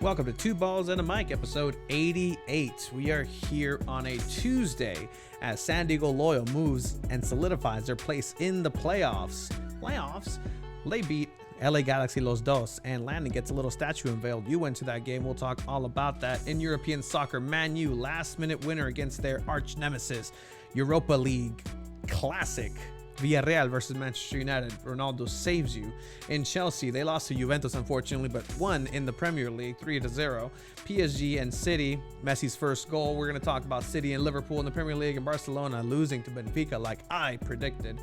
Welcome to Two Balls and a Mic, episode 88. We are here on a Tuesday as San Diego Loyal moves and solidifies their place in the playoffs. They beat LA Galaxy Los Dos, and Landon gets a little statue unveiled. You went to that game. We'll talk all about that. In European soccer, Man U, last-minute winner against their arch nemesis. Europa League Classic. Villarreal versus Manchester United. Ronaldo saves you. In Chelsea, they lost to Juventus, unfortunately, but won in the Premier League 3-0. PSG and City, Messi's first goal. We're going to talk about City and Liverpool in the Premier League, and Barcelona losing to Benfica like I predicted.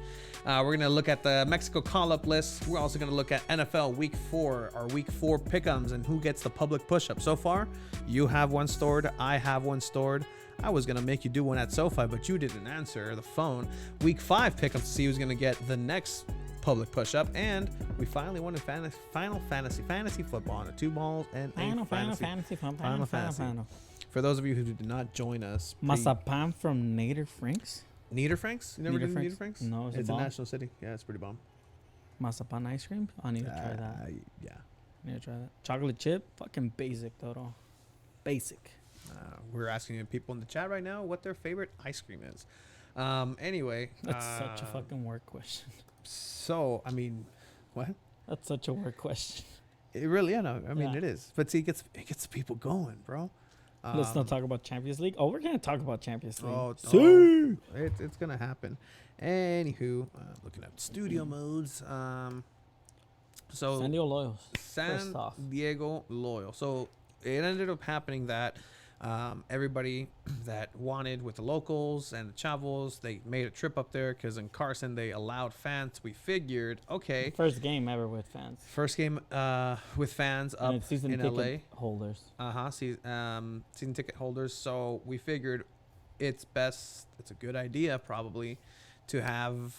We're going to look at the Mexico call-up list. We're also going to look at NFL Week 4, our Week 4 pick'ems, and who gets the public push-up. So far, you have one stored. I have one stored. I was going to make you do one at SoFi, but you didn't answer the phone. Week 5 pick up to see who's going to get the next public push-up. And we finally won in Final Fantasy football on a 2 balls and Final Fantasy. For those of you who did not join us. Mazapan from Nader Franks? Niederfranks? You never did Niederfranks? No, it's a national city. Yeah, it's pretty bomb. Mazapan ice cream? I need to try that. Yeah. I need to try that. Chocolate chip? Fucking basic, though. Basic. We're asking people in the chat right now what their favorite ice cream is. Anyway. That's such a fucking work question. So, I mean, what? That's such a work question. It really, I mean, it is. But see, it gets people going, bro. Let's not talk about Champions League. Oh, we're going to talk about Champions League. It's going to happen. Anywho, looking at studio modes. So San Diego Loyal. San Diego Loyal. So it ended up happening that everybody that wanted with the locals and the chavos, they made a trip up there because in Carson they allowed fans. We figured, okay, first game ever with fans. First game with fans up in LA. Holders. Season ticket holders. So we figured it's a good idea probably to have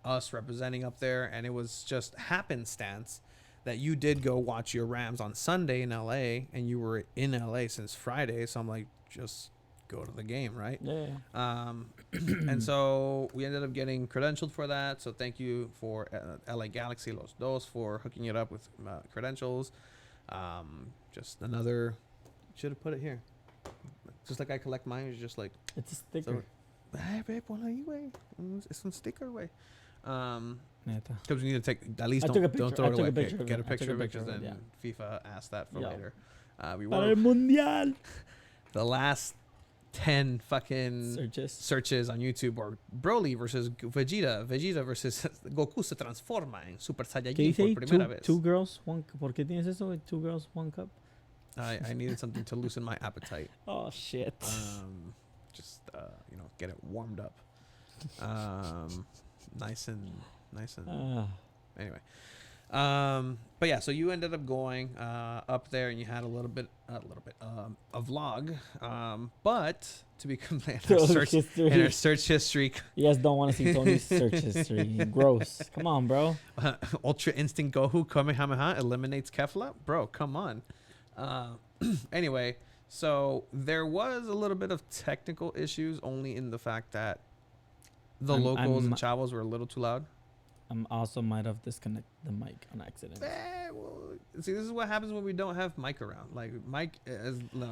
us representing up there, and it was just happenstance that you did go watch your Rams on Sunday in LA, and you were in LA since Friday. So I'm like, just go to the game, right? Yeah. And so we ended up getting credentialed for that. So thank you for LA Galaxy Los Dos for hooking it up with credentials. Just another, should have put it here. Just like I collect mine, it's just like, it's a sticker. So, hey, babe, it's a sticker, way. Because we need to take at least don't throw it away. Get a picture of it, because then FIFA asked that for later. We were Mundial. The last 10 fucking searches on YouTube were Broly versus Vegeta versus Goku se transforma en Super Saiyajin por primera vez. Two girls, one. ¿Por qué tienes eso? 2 girls, 1 cup. I needed something to loosen my appetite. Oh shit. Just get it warmed up. Nice and anyway. But yeah, so you ended up going up there, and you had a little bit a vlog. But to be complete, in our search history, you guys don't want to see Tony's search history. Gross. Come on, bro. Ultra Instinct Goku Kamehameha eliminates Kefla, bro. Come on. Anyway, so there was a little bit of technical issues, only in the fact that the locals and chavos were a little too loud. I also might have disconnected the mic on accident. See, this is what happens when we don't have Mike around. Like Mike,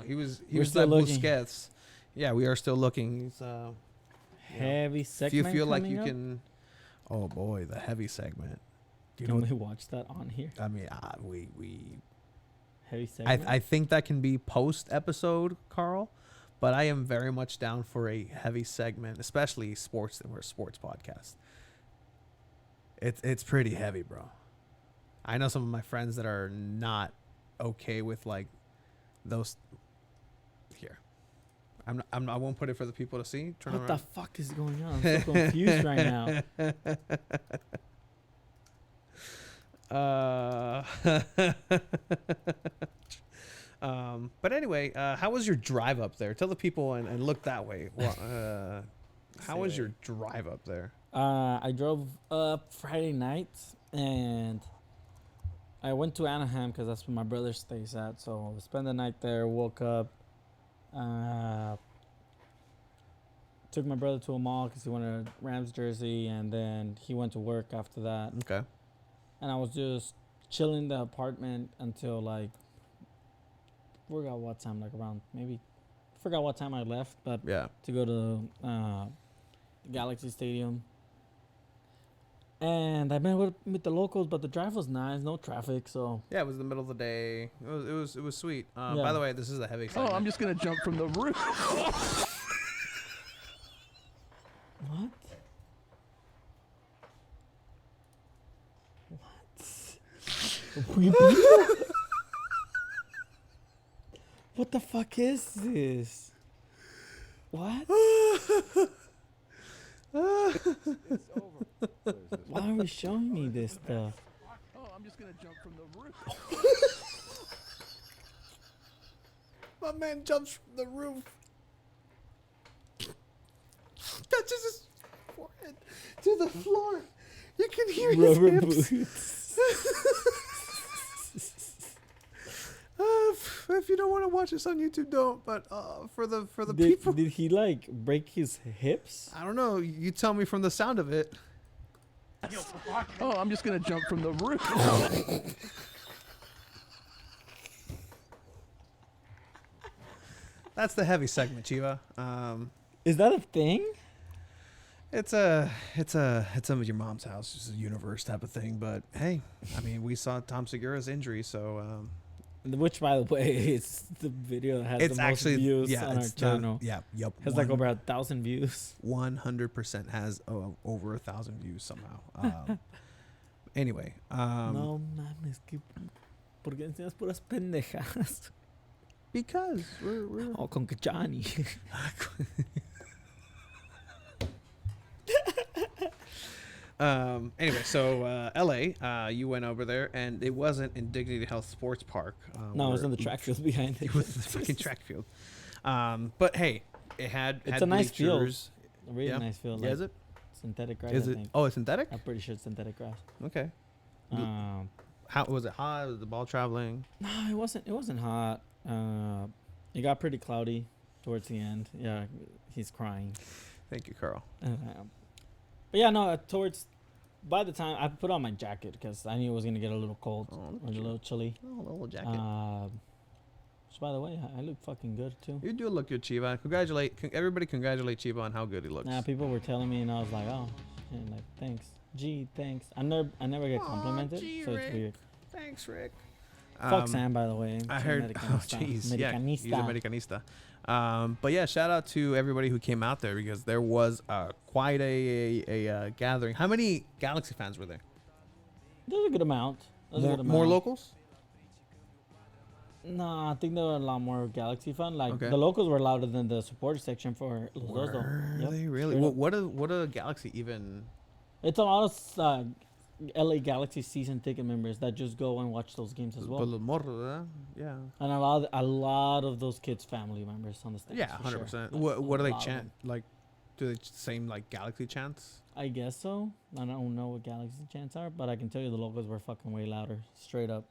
he was still looking. Busquets. Yeah, we are still looking. He's heavy segment. If you feel like you can, oh boy, the heavy segment. Can we watch that on here? I mean, we heavy segment. I think that can be post episode, Carl. But I am very much down for a heavy segment, especially sports. We're a sports podcast. It's pretty heavy, bro. I know some of my friends that are not okay with like those. Here, I won't put it for the people to see. Turn what around. The fuck is going on? I'm so confused right now. But anyway, how was your drive up there? Tell the people and look that way. How was your drive up there? I drove up Friday night, and I went to Anaheim because that's where my brother stays at. So I spent the night there, woke up, took my brother to a mall because he wanted a Rams jersey, and then he went to work after that. Okay. And I was just chilling in the apartment until like forgot what time, like around maybe, forgot what time I left, but Yeah. to go to Galaxy Stadium. And I met with the locals, but the drive was nice, no traffic, so. Yeah, it was the middle of the day. It was sweet. Yeah. By the way, this is a heavy segment. Oh, I'm just gonna jump from the roof. What? What? What the fuck is this? What? Why are we showing me this stuff? Oh, I'm just gonna jump from the roof. My man jumps from the roof. Touches his forehead to the floor. You can hear his Rubber hips. boots. If you don't want to watch this on YouTube, don't. But for the people, Did he like break his hips? I don't know. You tell me from the sound of it. Oh, I'm just gonna jump from the roof. That's the heavy segment, Chiva. Is that a thing? It's your mom's house, it's a universe type of thing. But hey, I mean, we saw Tom Segura's injury, so Which, by the way, it's the video that has it's the most actually views on our channel. Yep. Has like over 1,000 views. 100% has over 1,000 views somehow. Anyway, No mames, que ¿por qué enseñas puras pendejadas? because we're Oh, con que Johnny. Anyway, so LA, you went over there, and it wasn't in Dignity Health Sports Park. No, it was in the track field behind it. It was the fucking track field. But hey, it had It's a nice field. bleachers. A really Yeah. nice field. Yeah, Like is it? synthetic grass, Is I it? think. Oh, it's synthetic. I'm pretty sure it's synthetic grass. Okay. Um, How was it? Hot? Was the ball traveling? no, it wasn't. It wasn't hot. It got pretty cloudy towards the end. Yeah, he's crying. Thank you, Carl. But yeah, no. By the time I put on my jacket because I knew it was gonna get a little cold Oh, or look a at you. little chilly. Oh, a little jacket. So by the way, I look fucking good too. You do look good, Chiva. Everybody congratulate Chiva on how good he looks. Nah, people were telling me, and I was like, oh, and like, thanks. Gee, thanks. I never get Aw, complimented, gee, so it's Rick. weird. Thanks, Rick. Fuck Sam, by the way. I He's a heard. Oh, Americanista. jeez. Yeah, he's a Americanista. Americanista. But yeah, shout out to everybody who came out there because there was quite a gathering. How many Galaxy fans were there? There's a good amount. More locals? Nah, I think there were a lot more Galaxy fans. Like Okay. the locals were louder than the supporter section for Los Dos. though. Were Yep, they really? straight up. What a Galaxy even? It's a lot of LA Galaxy season ticket members that just go and watch those games as well. But morro, yeah. And a lot of those kids' family members on the stage. Yeah, for sure. 100%. Like, What do a they lot of chant? them. Like, do they same like Galaxy chants? I guess so. I don't know what Galaxy chants are, but I can tell you the locals were fucking way louder, straight up.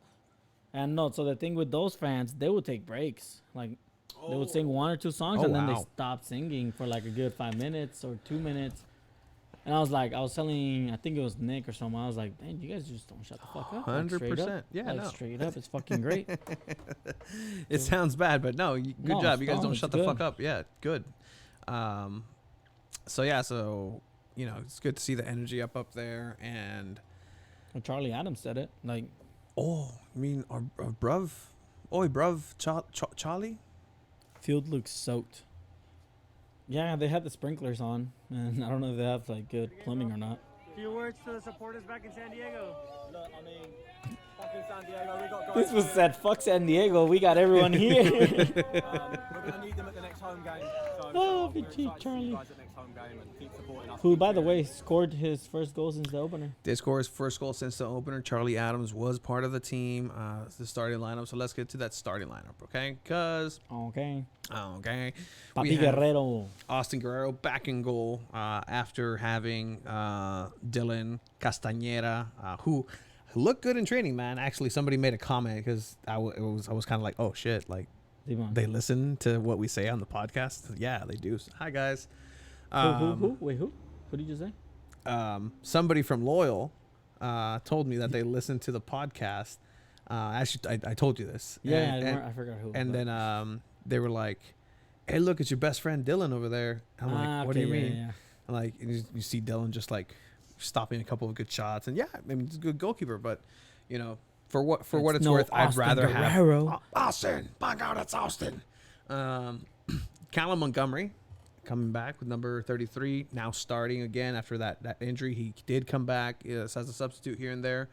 And no, so the thing with those fans, they would take breaks. Like, they would sing one or two songs, Oh, and then they wow. stopped singing for like a good 5 minutes or 2 minutes. And I was telling, I think it was Nick or someone, I was like, dang, you guys just don't shut the fuck up. Like, straight up. 100%. Yeah, Like, no. straight up, it's fucking great. It sounds bad, but no, good No, job. You guys no, don't it's shut the good. fuck up. Yeah, good. So you know, it's good to see the energy up there. And And Charlie Adams said it. Like, I mean, our bruv, Charlie. field looks soaked. Yeah, they had the sprinklers on, and I don't know if they have like good plumbing or not. Few words to the supporters back in San Diego. Look, I mean, back in San Diego, we got guys. This was said, fuck San Diego, we got everyone here. We're going to need them at the next home game. So Oh, we're Vici, excited to see Charlie. you guys at next home game and keep supporting us. Who, by the way, scored his first goal since the opener. Did score his first goal since the opener. Charlie Adams was part of the team, the starting lineup. So let's get to that starting lineup, okay? Okay. Okay. Papi We have Guerrero. Austin Guerrero back in goal after having Dylan Castañeda, who looked good in training, man. Actually, somebody made a comment because I was kind of like, oh shit, like Simon. they listen to what we say on the podcast. Yeah, they do. Hi guys. Who? Wait, who? What did you say? Somebody from Loyal told me that they listened to the podcast Actually, I told you this. Yeah, And, I forgot who. and but- then they were like, "Hey, look, it's your best friend Dylan over there." I'm like, "What do you okay, mean?" Yeah. And like, and you see Dylan just like stopping a couple of good shots, and yeah, I mean, he's a good goalkeeper, but you know, for what it's no worth, I'd Austin rather Guerrero. have Austin. My God, it's Austin. Callum Montgomery coming back with number 33, now starting again after that injury. He did come back as a substitute here and there,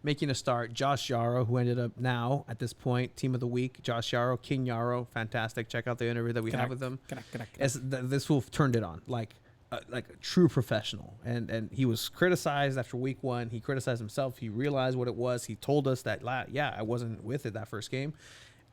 making a start. Josh Yarrow, who ended up now at this point team of the week. Josh Yarrow, King Yarrow, fantastic. Check out the interview that we have with him. This wolf turned it on like a true professional, and he was criticized after week 1. He criticized himself. He realized what it was. He told us that I wasn't with it that first game.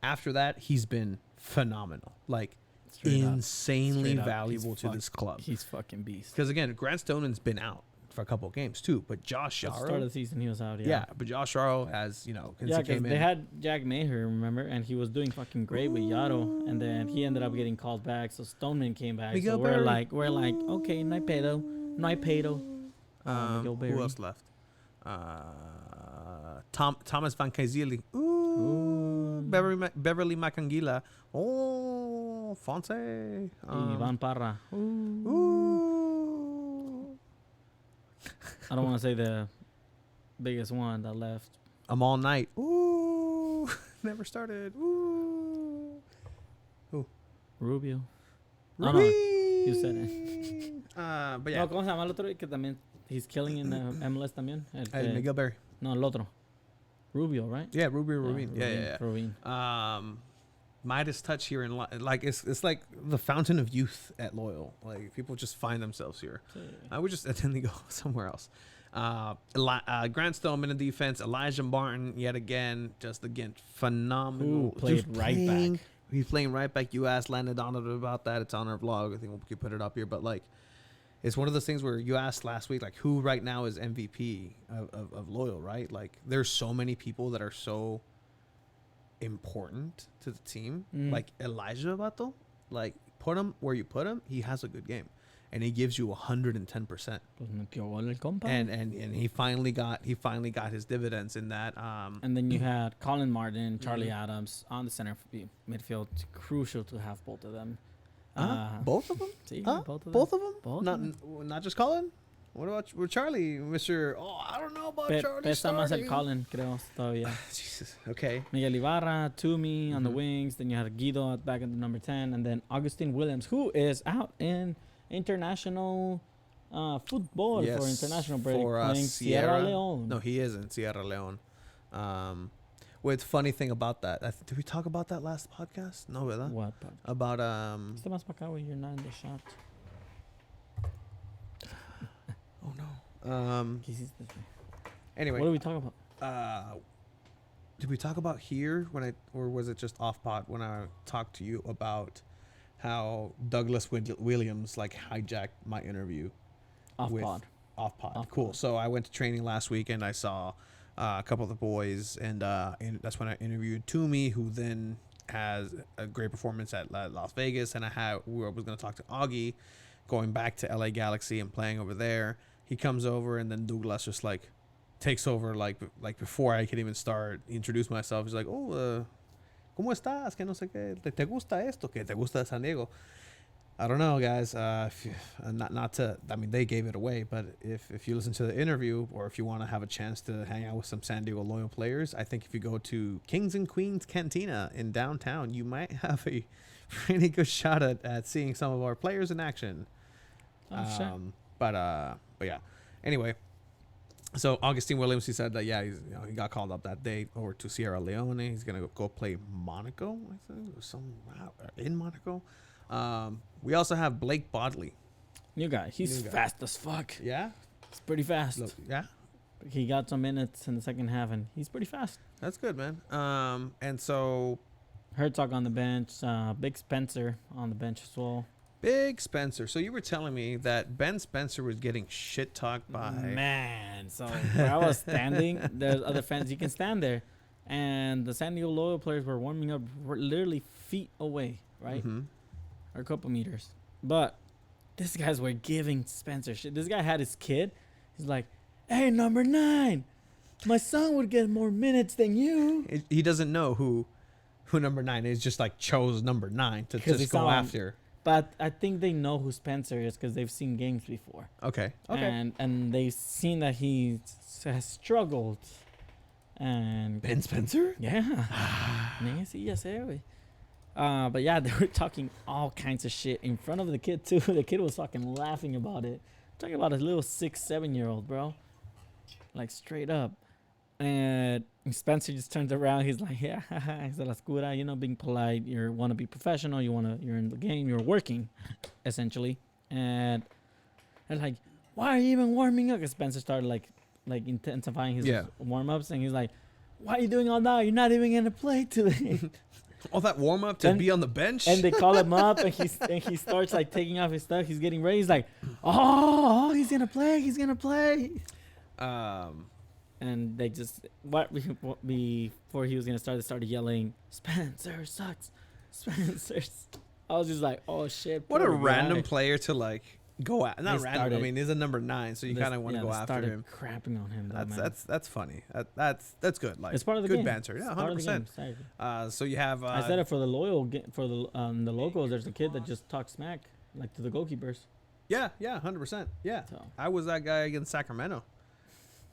After that, he's been phenomenal, like insanely valuable to this club. He's fucking beast. Because again, Grant Stoneman's been out for a couple of games too, but Josh At the start Yarrow, of the season, he was out. yeah, but Josh Yarrow has, since Yeah, he because came they in, had Jack Maher, remember, and he was doing fucking great with Yaro, and then he ended up getting called back. So Stoneman came back. Miguel so Berry. we're like, okay, no pedo. Miguel Berry. who else left? Thomas Van Kazili. Ooh. Beverly Macangila. Oh, Fonse. Ivan Parra. Ooh. I don't want to say the biggest one that left. I'm all night. Ooh. Never started. Ooh. Rubio. Ruby. Oh, no, you said it. But yeah. No, ¿cómo se llama el otro? Que también, he's killing in MLS también. Miguel Berry. No, el otro. Rubio, right? Yeah, Rubin. Yeah. Rubin. Midas touch here in like it's like the fountain of youth at Loyal. Like people just find themselves here. I would just attend go somewhere else. Grant Stoneman in defense. Elijah Martin yet again, phenomenal. Ooh, played right back. He's playing right back. You asked Landon Donovan about that. It's on our vlog. I think we could put it up here. But like, it's one of those things where you asked last week, like, who right now is MVP of Loyal, right? Like, there's so many people that are so important to the team. Like Elijah Bato, like, put him where you put him, he has a good game. And he gives you 110%. And he finally got his dividends in that. And then you had Colin Martin, Charlie Adams on the center midfield. Crucial to have both of them. Both of them? See, Both of them? Both Not just Colin? What about Charlie, Mr. Oh, I don't know about Charlie Pesa más el starting. Colin, creo, todavía. Jesus. Okay. Miguel Ibarra, Toomey on the wings. Then you had Guido back at the number 10. And then Augustine Williams, who is out in international football for international break. For playing Sierra Leone. No, he isn't Sierra Leone. What's funny thing about that? Did we talk about that last podcast? No, ¿verdad? What? About Este más para acá when you're not in the shot. Oh no. Anyway. What are we talking about? Did we talk about here or was it just off pod when I talked to you about how Douglas Williams like hijacked my interview? Off pod. Cool. So I went to training last week and I saw a couple of the boys and that's when I interviewed Toomey, who then has a great performance at Las Vegas, and I was going to talk to Augie, going back to LA Galaxy and playing over there. He comes over and then Douglas just like takes over like before I could even start introduce myself. He's like, "Oh, ¿cómo estás? Que no sé qué. ¿Te gusta esto? ¿Que te gusta San Diego?" I don't know, guys. They gave it away, but if you listen to the interview or if you want to have a chance to hang out with some San Diego Loyal players, I think if you go to Kings and Queens Cantina in downtown, you might have a pretty good shot at seeing some of our players in action. Sure. But yeah. Anyway, so Augustine Williams, he said that he got called up that day over to Sierra Leone. He's gonna go play Monaco, I think, or in Monaco. We also have Blake Bodley. New guy. He's fast as fuck. Yeah, He's pretty fast. yeah, He got some minutes in the second half, and he's pretty fast. that's good, man. And so Herzog on the bench. Big Spencer on the bench as well. Big Spencer. So you were telling me that Ben Spencer was getting shit talked by. Man, so where I was standing, there's other fans. You can stand there, and the San Diego Loyal players were warming up literally feet away, right, or a couple meters. But these guys were giving Spencer shit. This guy had his kid. He's like, "Hey, number 9, My son would get more minutes than you. He doesn't know who number 9 is. Just like chose number 9 to 'Cause he just go saw him. after. But I think they know who Spencer is because they've seen games before. Okay. And they've seen that he has struggled. And Ben Spencer? yeah. Nancy, yes, güey. But yeah, they were talking all kinds of shit in front of the kid too. The kid was fucking laughing about it. Talking about a little 6-7-year-old, bro. Like straight up. And Spencer just turns around. He's like, yeah, he's la escura, you know, being polite. You want to be professional. You're in the game. You're working, essentially. And they're like, why are you even warming up? Because Spencer started like intensifying his warm-ups. And he's like, why are you doing all that? You're not even going to play today. All that warm up to be on the bench. And they call him up, and he starts like taking off his stuff. He's getting ready. He's like, oh, he's gonna play. He's gonna play. And they just before he was gonna start, they started yelling, "Spencer sucks, Spencer." I was just like, oh shit. What a poor random guy. player to like go at. Not They random. I started- mean, he's a number 9, so you kind of want to go after started him. crapping on him. Though, man. That's funny. That's good. Like It's part of the good game. banter. Yeah, It's part of the 100%. game. Sorry. So you have. I said it for the the locals. There's a kid that just talks smack like to the goalkeepers. Yeah, 100%. Yeah, So. I was that guy against Sacramento.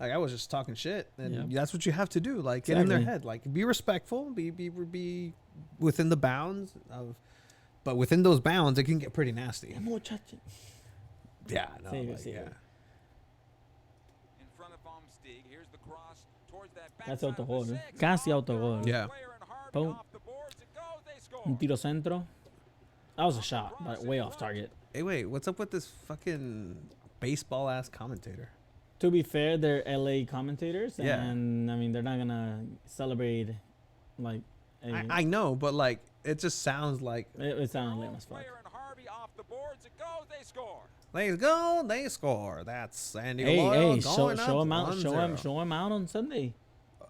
Like I was just talking shit, and Yep. that's what you have to do. Like get in their Exactly. head. Like be respectful. Be within the bounds of. But within those bounds, it can get pretty nasty. Muchacho. Yeah, no, Sí, like, sí. yeah. In front of Umstig, here's the cross towards that Casi backside of the autogol, ¿eh? six. Casi Off the autogol. ball, Yeah. player and Harvey Boom. off the boards, it goes, they score. Un tiro centro. That was a shot, but way off target. Hey, wait, what's up with this fucking baseball ass commentator? To be fair, they're LA commentators, Yeah. and I mean they're not gonna celebrate like. I know, but like it just sounds like It sounded lame as fuck. Player and Harvey off the boards, it goes, they score. let's go, they score. That's San Diego Hey, Loyal show going up him out, 1-0. show him out on Sunday.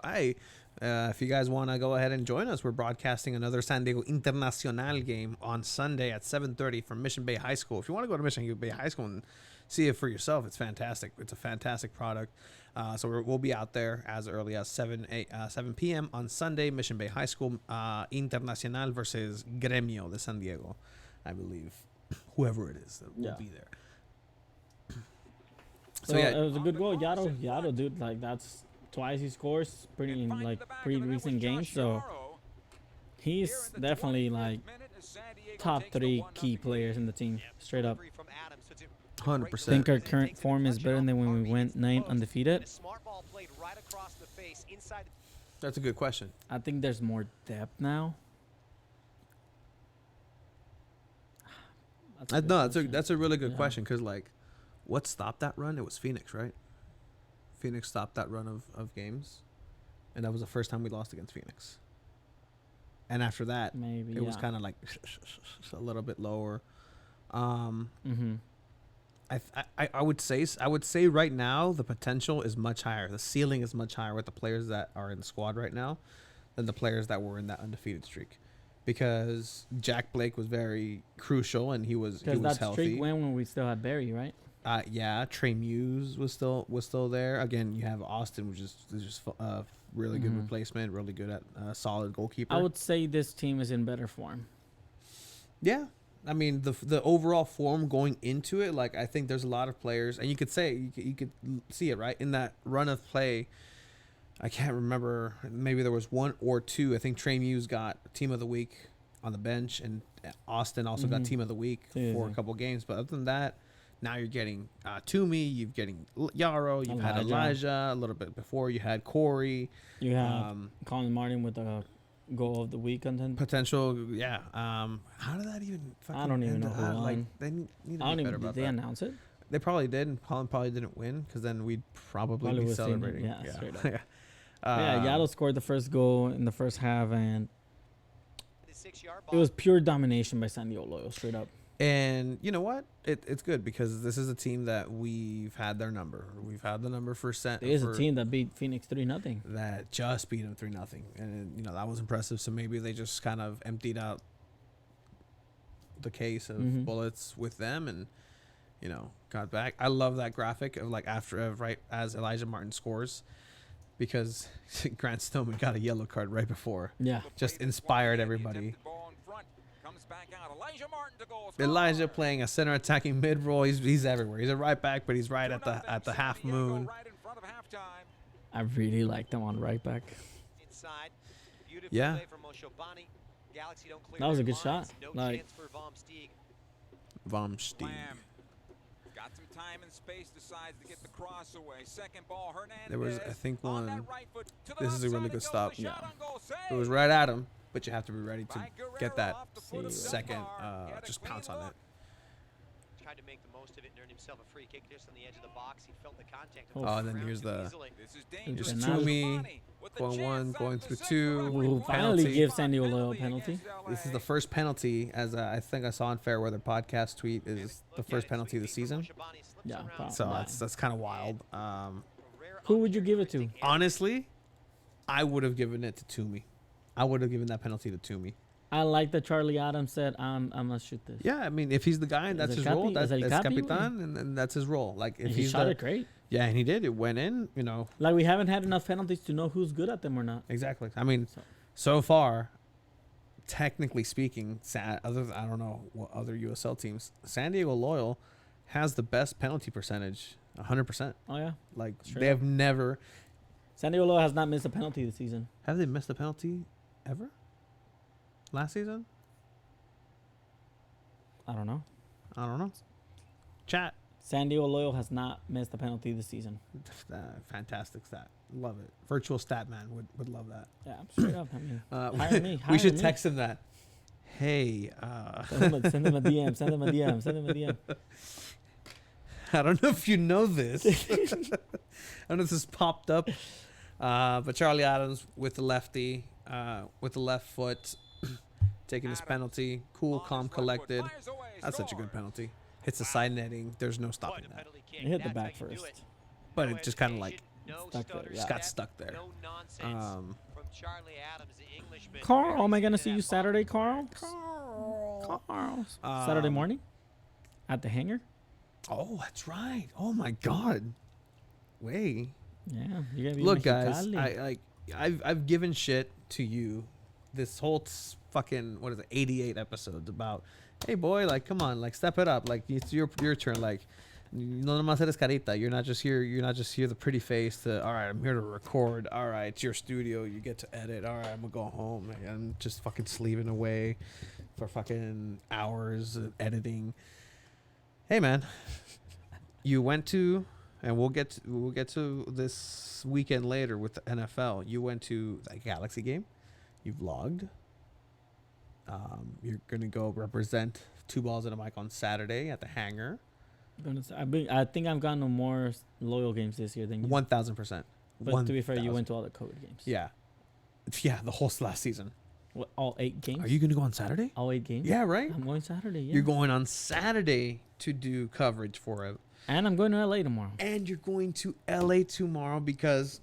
Hey, if you guys want to go ahead and join us, we're broadcasting another San Diego Internacional game on Sunday at 7:30 from Mission Bay High School. If you want to go to Mission Bay High School and see it for yourself, it's fantastic. It's a fantastic product. So we'll be out there as early as 7 p.m. on Sunday, Mission Bay High School, Internacional versus Gremio de San Diego, I believe. Whoever it is that will Yeah. be there. So it was a good goal. Yaro, dude, like that's twice he scores pretty in like pretty recent games. So he's definitely like top 3 key players in the team, straight up. 100%. Think our current form is better than when we went 9 undefeated. That's a good question. I think there's more depth now. No, good that's a really good Yeah. question because like, what stopped that run? It was Phoenix, right? Phoenix stopped that run of games, and that was the first time we lost against Phoenix. And after that, Maybe it was kind of like a little bit lower. Mm-hmm. I would say right now the potential is much higher. The ceiling is much higher with the players that are in the squad right now than the players that were in that undefeated streak, because Jack Blake was very crucial and he was Because that healthy. streak went when we still had Barry, right? Yeah, Trey Muse was still there. Again, you have Austin, which is just a really good replacement, really good at solid goalkeeper. I would say this team is in better form. Yeah, I mean the overall form going into it, like I think there's a lot of players, and you could see it right in that run of play. I can't remember. Maybe there was 1 or 2. I think Trey Muse got Team of the Week on the bench, and Austin also got Team of the Week for a couple games. But other than that, now you're getting Toomey, you're getting Yarrow, you've had Elijah a little bit before. You had Corey. You have Colin Martin with a goal of the week content. Potential, yeah. How did that even? I don't even know who won. Like they need to I don't be even. better Did about they that. announce it? They probably did, and Colin probably didn't win because then we'd probably be would've seen it, celebrating. yeah, straight up. yeah. Yeah, Yaddle scored the first goal in the first half, and it was pure domination by San Diego Loyal, straight up. And you know what? It's good because this is a team that we've had their number. We've had the number for It is a team that beat Phoenix 3-0. that just beat them 3-0, and that was impressive. So maybe they just kind of emptied out the case of bullets with them, and got back. I love that graphic of like right as Elijah Martin scores. because Grant Stoneman got a yellow card right before. Yeah. Just inspired everybody. Elijah playing a center attacking mid role. He's everywhere. He's a right back, but he's right at the half moon. I really liked him on right back. Yeah. That was a good shot. Like, Vom Stieg. Got some time and space, decides to get the cross away. Second ball, Hernandez. There was, I think, On one. that right foot to the This is a left really side good of goal, stop. the shot Yeah. on goal, It was save. right at him, but you have to be ready to By get Guerrero that off the foot of second, Silva. He had a just clean pounce on look. it. Tried to make the most of it and earned himself a free kick just on the edge of the box. He felt the contact. Oh, and then here's the- This is Just dangerous. Toomey, With the going chance one, at going the through center two. of the We'll goal. finally Penalty. give San Diego Loyal a Penalty penalty. against This is LA. the first penalty, as I think I saw on Fairweather podcast tweet, is the first penalty of the season. Yeah, probably. So that's kind of wild. Who would you give it to? Honestly, I would have given it to Toomey. I would have given that penalty to Toomey. I like that Charlie Adams said, I'm gonna shoot this. Yeah, I mean, if he's the guy and that's Es his el role, capi- that's es el capi, Capitan, and that's his role. Like, if And he he's shot the, it great. yeah, and he did. It went in, you know, Like, we haven't had enough penalties to know who's good at them or not. exactly. I mean, So- so far, technically speaking, I don't know what other USL teams, San Diego Loyal has the best penalty percentage, 100%. Oh, yeah. Like, Straight they up. have never, San Diego Loyal has not missed a penalty this season. have they missed a penalty ever? Last season? I don't know. I don't know. Chat. San Diego Loyal has not missed a penalty this season. Fantastic stat. Love it. Virtual stat man would love that. Yeah, straight up. I mean, hire me. We hire should me. text him that. Hey, Send him a DM. Send him a DM. Send him a DM. I don't know if you know this. I don't know if this popped up. But Charlie Adams with the lefty, with the left foot, taking his penalty. Cool, calm, collected. That's such a good penalty. Hits the side netting. There's no stopping that. He hit the back first. But it just kind of like Stuck there, just yeah. got stuck there. Carl, am I going to see you Saturday, Carl? Carl. Saturday morning? At the hangar? Oh, that's right. Oh my God. Way. Yeah. You're gonna be Look, guys. Mexicali. I've given shit to you this whole fucking 88 episodes about, hey boy, like come on, like step it up, like it's your turn, like no nomás eres carita. You're not just here the pretty face to, all right, I'm here to record, all right, it's your studio, you get to edit, all right, I'm gonna go home and just fucking slaving away for fucking hours of editing. Hey man, you went to, and we'll get to this weekend later with the NFL. You went to the Galaxy game. You vlogged. You're gonna go represent Two Balls and a Mic on Saturday at the hangar. I think I've gone to more loyal games this year than you. 1,000%. But to be fair, you went to all the COVID games. Yeah, the whole last season. What, all 8 games? Are you gonna go on Saturday? All 8 games? Yeah, right. I'm going Saturday, yeah. You're going on Saturday to do coverage for it, And I'm going to LA tomorrow. and you're going to LA tomorrow because,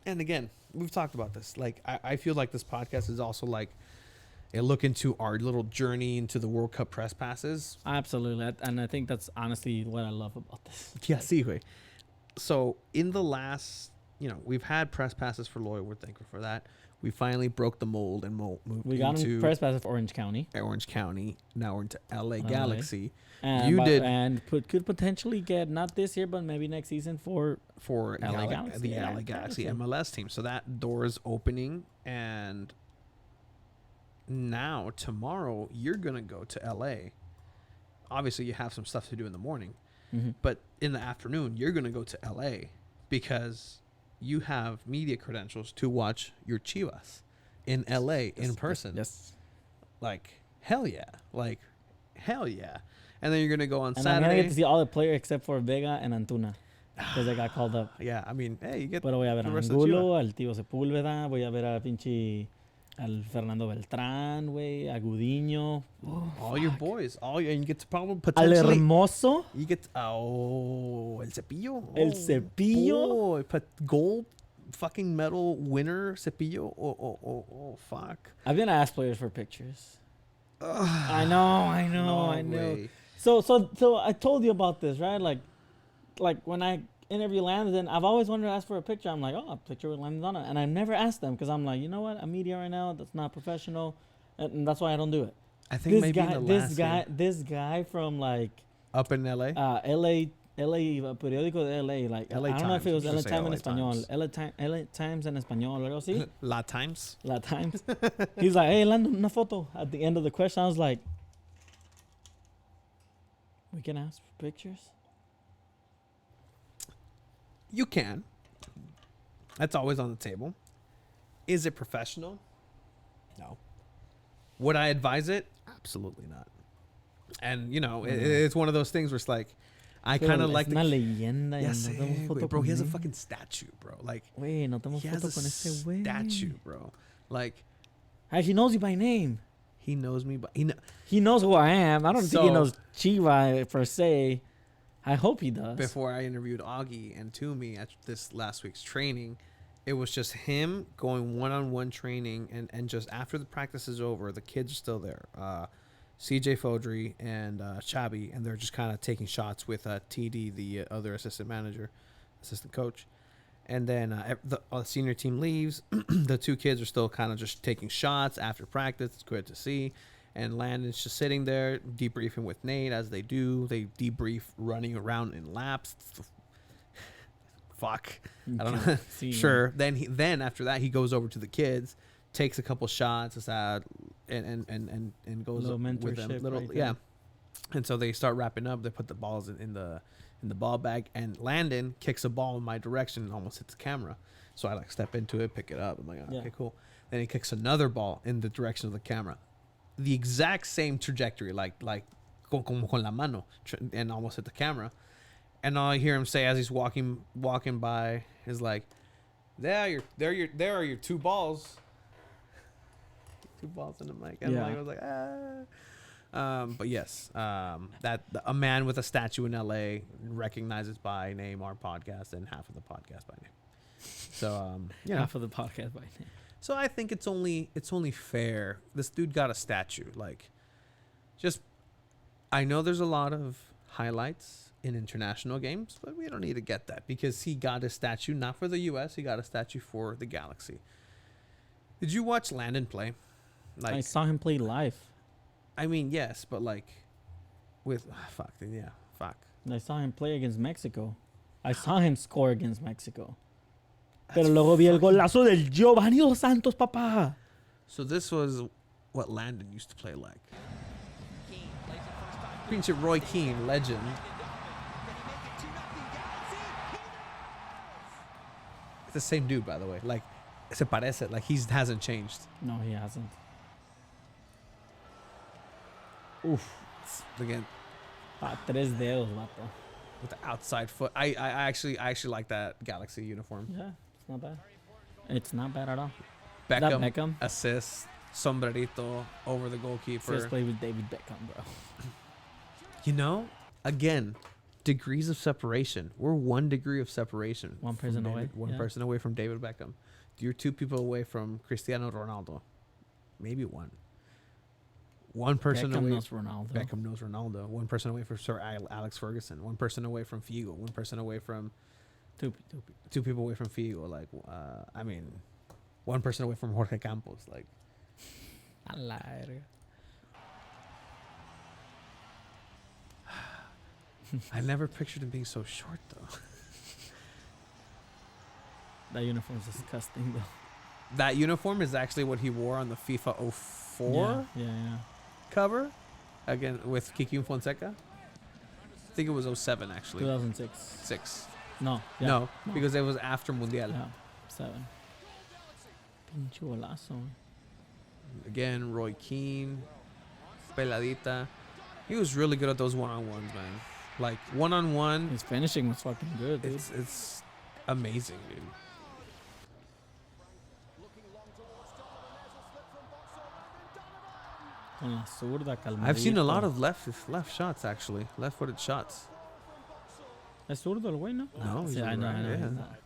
and again, we've talked about this. Like, I feel like this podcast is also like a look into our little journey into the World Cup press passes. Absolutely. And I think that's honestly what I love about this. Yeah, sí, güey. So in the last, we've had press passes for Loyal. We're thankful for that. We finally broke the mold and moved We got into him press pass of Orange County. Orange County. Now we're into LA Galaxy And could potentially get, not this year, but maybe next season for LA Galaxy. the Yeah, LA Galaxy Galaxy. MLS team. So that door is opening, and now tomorrow you're gonna go to LA. Obviously, you have some stuff to do in the morning, but in the afternoon you're gonna go to LA because you have media credentials to watch your Chivas in LA in person. Yes. Like hell yeah, and then you're gonna go on And I'm Saturday. going to get to see all the players except for Vega and Antuna. Because they got called up. Yeah, I mean, hey, you get. Pero voy a ver the a rest of the Angulo, al Tío Sepúlveda, voy a ver a pinche al Fernando Beltrán, güey, a Gudiño. all your boys, and you get to probably Al potentially. Hermoso. You get El Cepillo. El Cepillo. Boy, gold fucking medal winner Cepillo. Oh, fuck. I've been asked players for pictures. I know. No I know. way. So I told you about this, right? Like when I interview Landon, I've always wanted to ask for a picture. I'm like, oh, a picture with Landon on it. And I've never asked them because I'm like, you know what? I'm media right now. That's not professional. And that's why I don't do it. I think maybe in the last year. This guy from like Up in LA. LA periódico de LA, like LA I don't know if it was Times. LA Just say Times en LA español, Times. LA Times en español, algo así. La Times. La Times. He's like, hey, Landon, una foto. At the end of the question, I was like, we can ask for pictures. You can. That's always on the table. Is it professional? No. Would I advise it? Absolutely not. And, you know, it's one of those things where it's like, I kind of like una leyenda. Yeah, Y sé, nos damos güey, foto bro, con he has a él. fucking statue, bro. Like, Güey, nos damos he has foto a con ese güey. statue, bro. Like, He knows you by name. he knows me, but He knows who I am. I don't think he So- knows Chiva per se. I hope he does. before I interviewed Augie and Toomey at this last week's training, it was just him going one-on-one training, and just after the practice is over, the kids are still there. CJ Fodry and Chabi, and they're just kind of taking shots with TD, the other assistant coach. And then the senior team leaves. The two kids are still kind of just taking shots after practice. It's good to see. And Landon's just sitting there debriefing with Nate, as they do. They debrief running around in laps. Fuck. I don't know. Sure. Then after that, he goes over to the kids, takes a couple shots, and goes Little with them. mentorship right there. Yeah. And so they start wrapping up. They put the balls in the ball bag, and Landon kicks a ball in my direction and almost hits the camera. So I like step into it, pick it up. I'm like, oh, Yeah. okay, cool. Then he kicks another ball in the direction of the camera, the exact same trajectory, like como con la mano, and almost hit the camera. And all I hear him say as he's walking by is like, there are your two balls. Two balls in the mic. And Yeah. I was like, ah. But yes, that a man with a statue in LA recognizes by name our podcast, and half of the podcast by name. So yeah. Half of the podcast by name. So I think it's only fair. This dude got a statue. Like, just, I know there's a lot of highlights in international games, but we don't need to get that, because he got a statue not for the U.S. He got a statue for the Galaxy. Did you watch Landon play? Like, I saw him play live. I mean, yes, but like, with fuck. I saw him play against Mexico. I saw him score against Mexico. Pero luego vi el golazo del Giovanni Dos Santos, papá. So this was what Landon used to play like. Pinche Roy Keane, legend. It's the same dude, by the way. Like, se parece. Like, he hasn't changed. No, he hasn't. Oof. Again, Tres dedos, vato. with the outside foot. I actually like that Galaxy uniform. Yeah, it's not bad. It's not bad at all. Beckham, assist, sombrerito over the goalkeeper. First play with David Beckham, bro. You know, again, degrees of separation. We're 1 degree of separation. One person away. One person away from David Beckham. You're 2 people away from Cristiano Ronaldo. Maybe 1. One person Beckham away. knows Ronaldo. Beckham knows Ronaldo. 1 person away from Sir Alex Ferguson. 1 person away from Figo. 1 person away from two people away from Figo. Like, I mean, 1 person away from Jorge Campos. Like, A la verga. I never pictured him being so short, though. That uniform's disgusting, though. That uniform is actually what he wore on the FIFA 04 Yeah. cover, again with Kiki Fonseca. I think it was 07 actually. 2006. 6. No. Yeah. No, because it was after Mundial. Yeah. 7. Pinche golazo. Again, Roy Keane, Peladita. He was really good at those one-on-ones, man. Like, one-on-one, His finishing was fucking good, dude. it's amazing, dude. Con la zurda, I've seen a calmadito. lot of left shots, actually. Left-footed shots. ¿Es zurdo el güey, no? No, he's Sí, I know, right, yeah. he's not.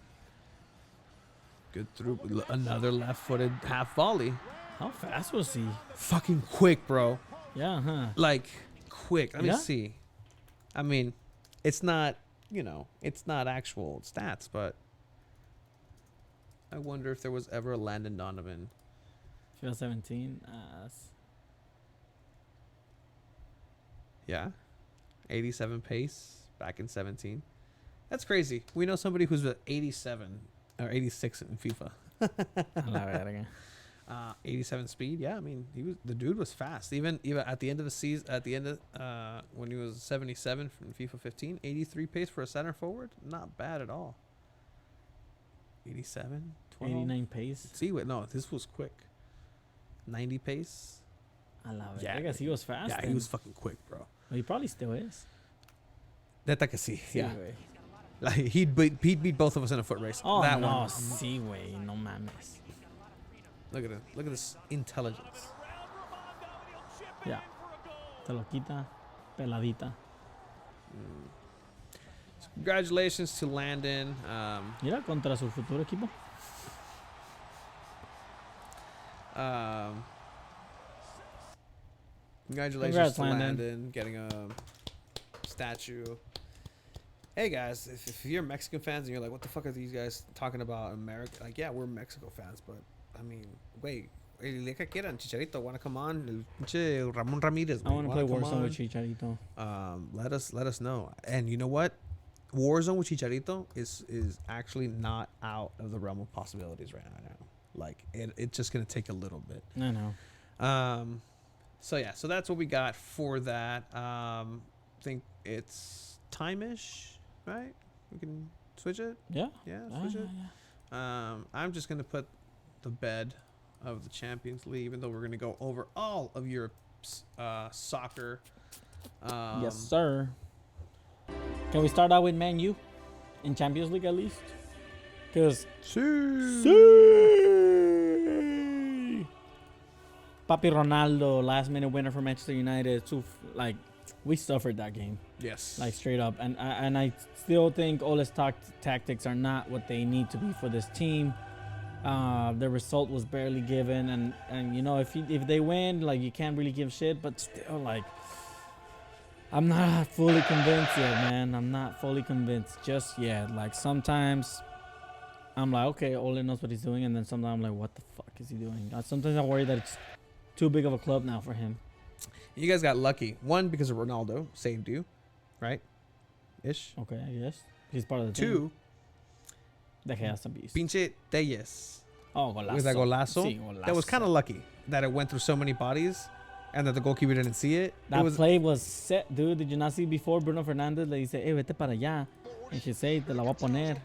Good through. Another left-footed half volley. How fast was he? Fucking quick, bro. Yeah, huh? Like, quick. Let me Yeah? see. I mean, it's not you know, it's not actual stats, but I wonder if there was ever a Landon Donovan. 2017. Yeah. 87 pace back in 17. That's crazy. We know somebody who's at 87 or 86 in FIFA. A la verga. 87 speed. Yeah, I mean, the dude was fast. Even at the end of the season, at the end of when he was 77 from FIFA 15, 83 pace for a center forward. Not bad at all. 87, 12. 89 pace. See, wait, no, this was quick. 90 pace. A la verga. Yeah, I guess he was fast. Yeah, he was fucking quick, bro. Well, he probably still is. Neta que sí. Yeah. güey. Like he'd beat both of us in a foot race. Oh, that no, one. sí, güey. No mames. Look at it. Look at this intelligence. Ya. Te lo quita. Peladita. So congratulations to Landon. Mira, contra su futuro equipo. Congratulations Congrats, to Landon. Landon getting a statue. Hey guys, if you're Mexican fans and you're like, what the fuck are these guys talking about America? Like, yeah, we're Mexico fans, but I mean, wait, Chicharito wanna come on? Ramon Ramirez. I want to play come Warzone on? with Chicharito. Let us know. And you know what? Warzone with Chicharito is actually not out of the realm of possibilities right now. Like it's just gonna take a little bit. I know. So yeah, so that's what we got for that. Think it's time-ish, right? We can switch it. Yeah. Yeah, Ah, switch it. yeah. I'm just gonna put the bed of the Champions League, even though we're gonna go over all of Europe's soccer. Yes, sir. Can we start out with Man U in Champions League at least? Because Papi Ronaldo, last minute winner for Manchester United. We suffered that game, Yes. like straight up. And I still think Ole's tactics are not what they need to be for this team. The result was barely given, and you know, if they win, like, you can't really give shit. But still, like, I'm not fully convinced yet, man. I'm not fully convinced just yet. Like, sometimes I'm like, okay, Ole knows what he's doing, and then sometimes I'm like, what the fuck is he doing? Sometimes I worry that it's too big of a club now for him. You guys got lucky. One, because of Ronaldo saved you, right? Ish. Okay, I guess he's part of the team. Two, De Gea is a beast. pinche Telles. Oh, golazo. With that golazo. Sí, golazo. That was kind of lucky that it went through so many bodies and that the goalkeeper didn't see it. That It was, play was set, dude. Did you not see before Bruno Fernandes le dice, vete para allá? And she say, te la voy a poner.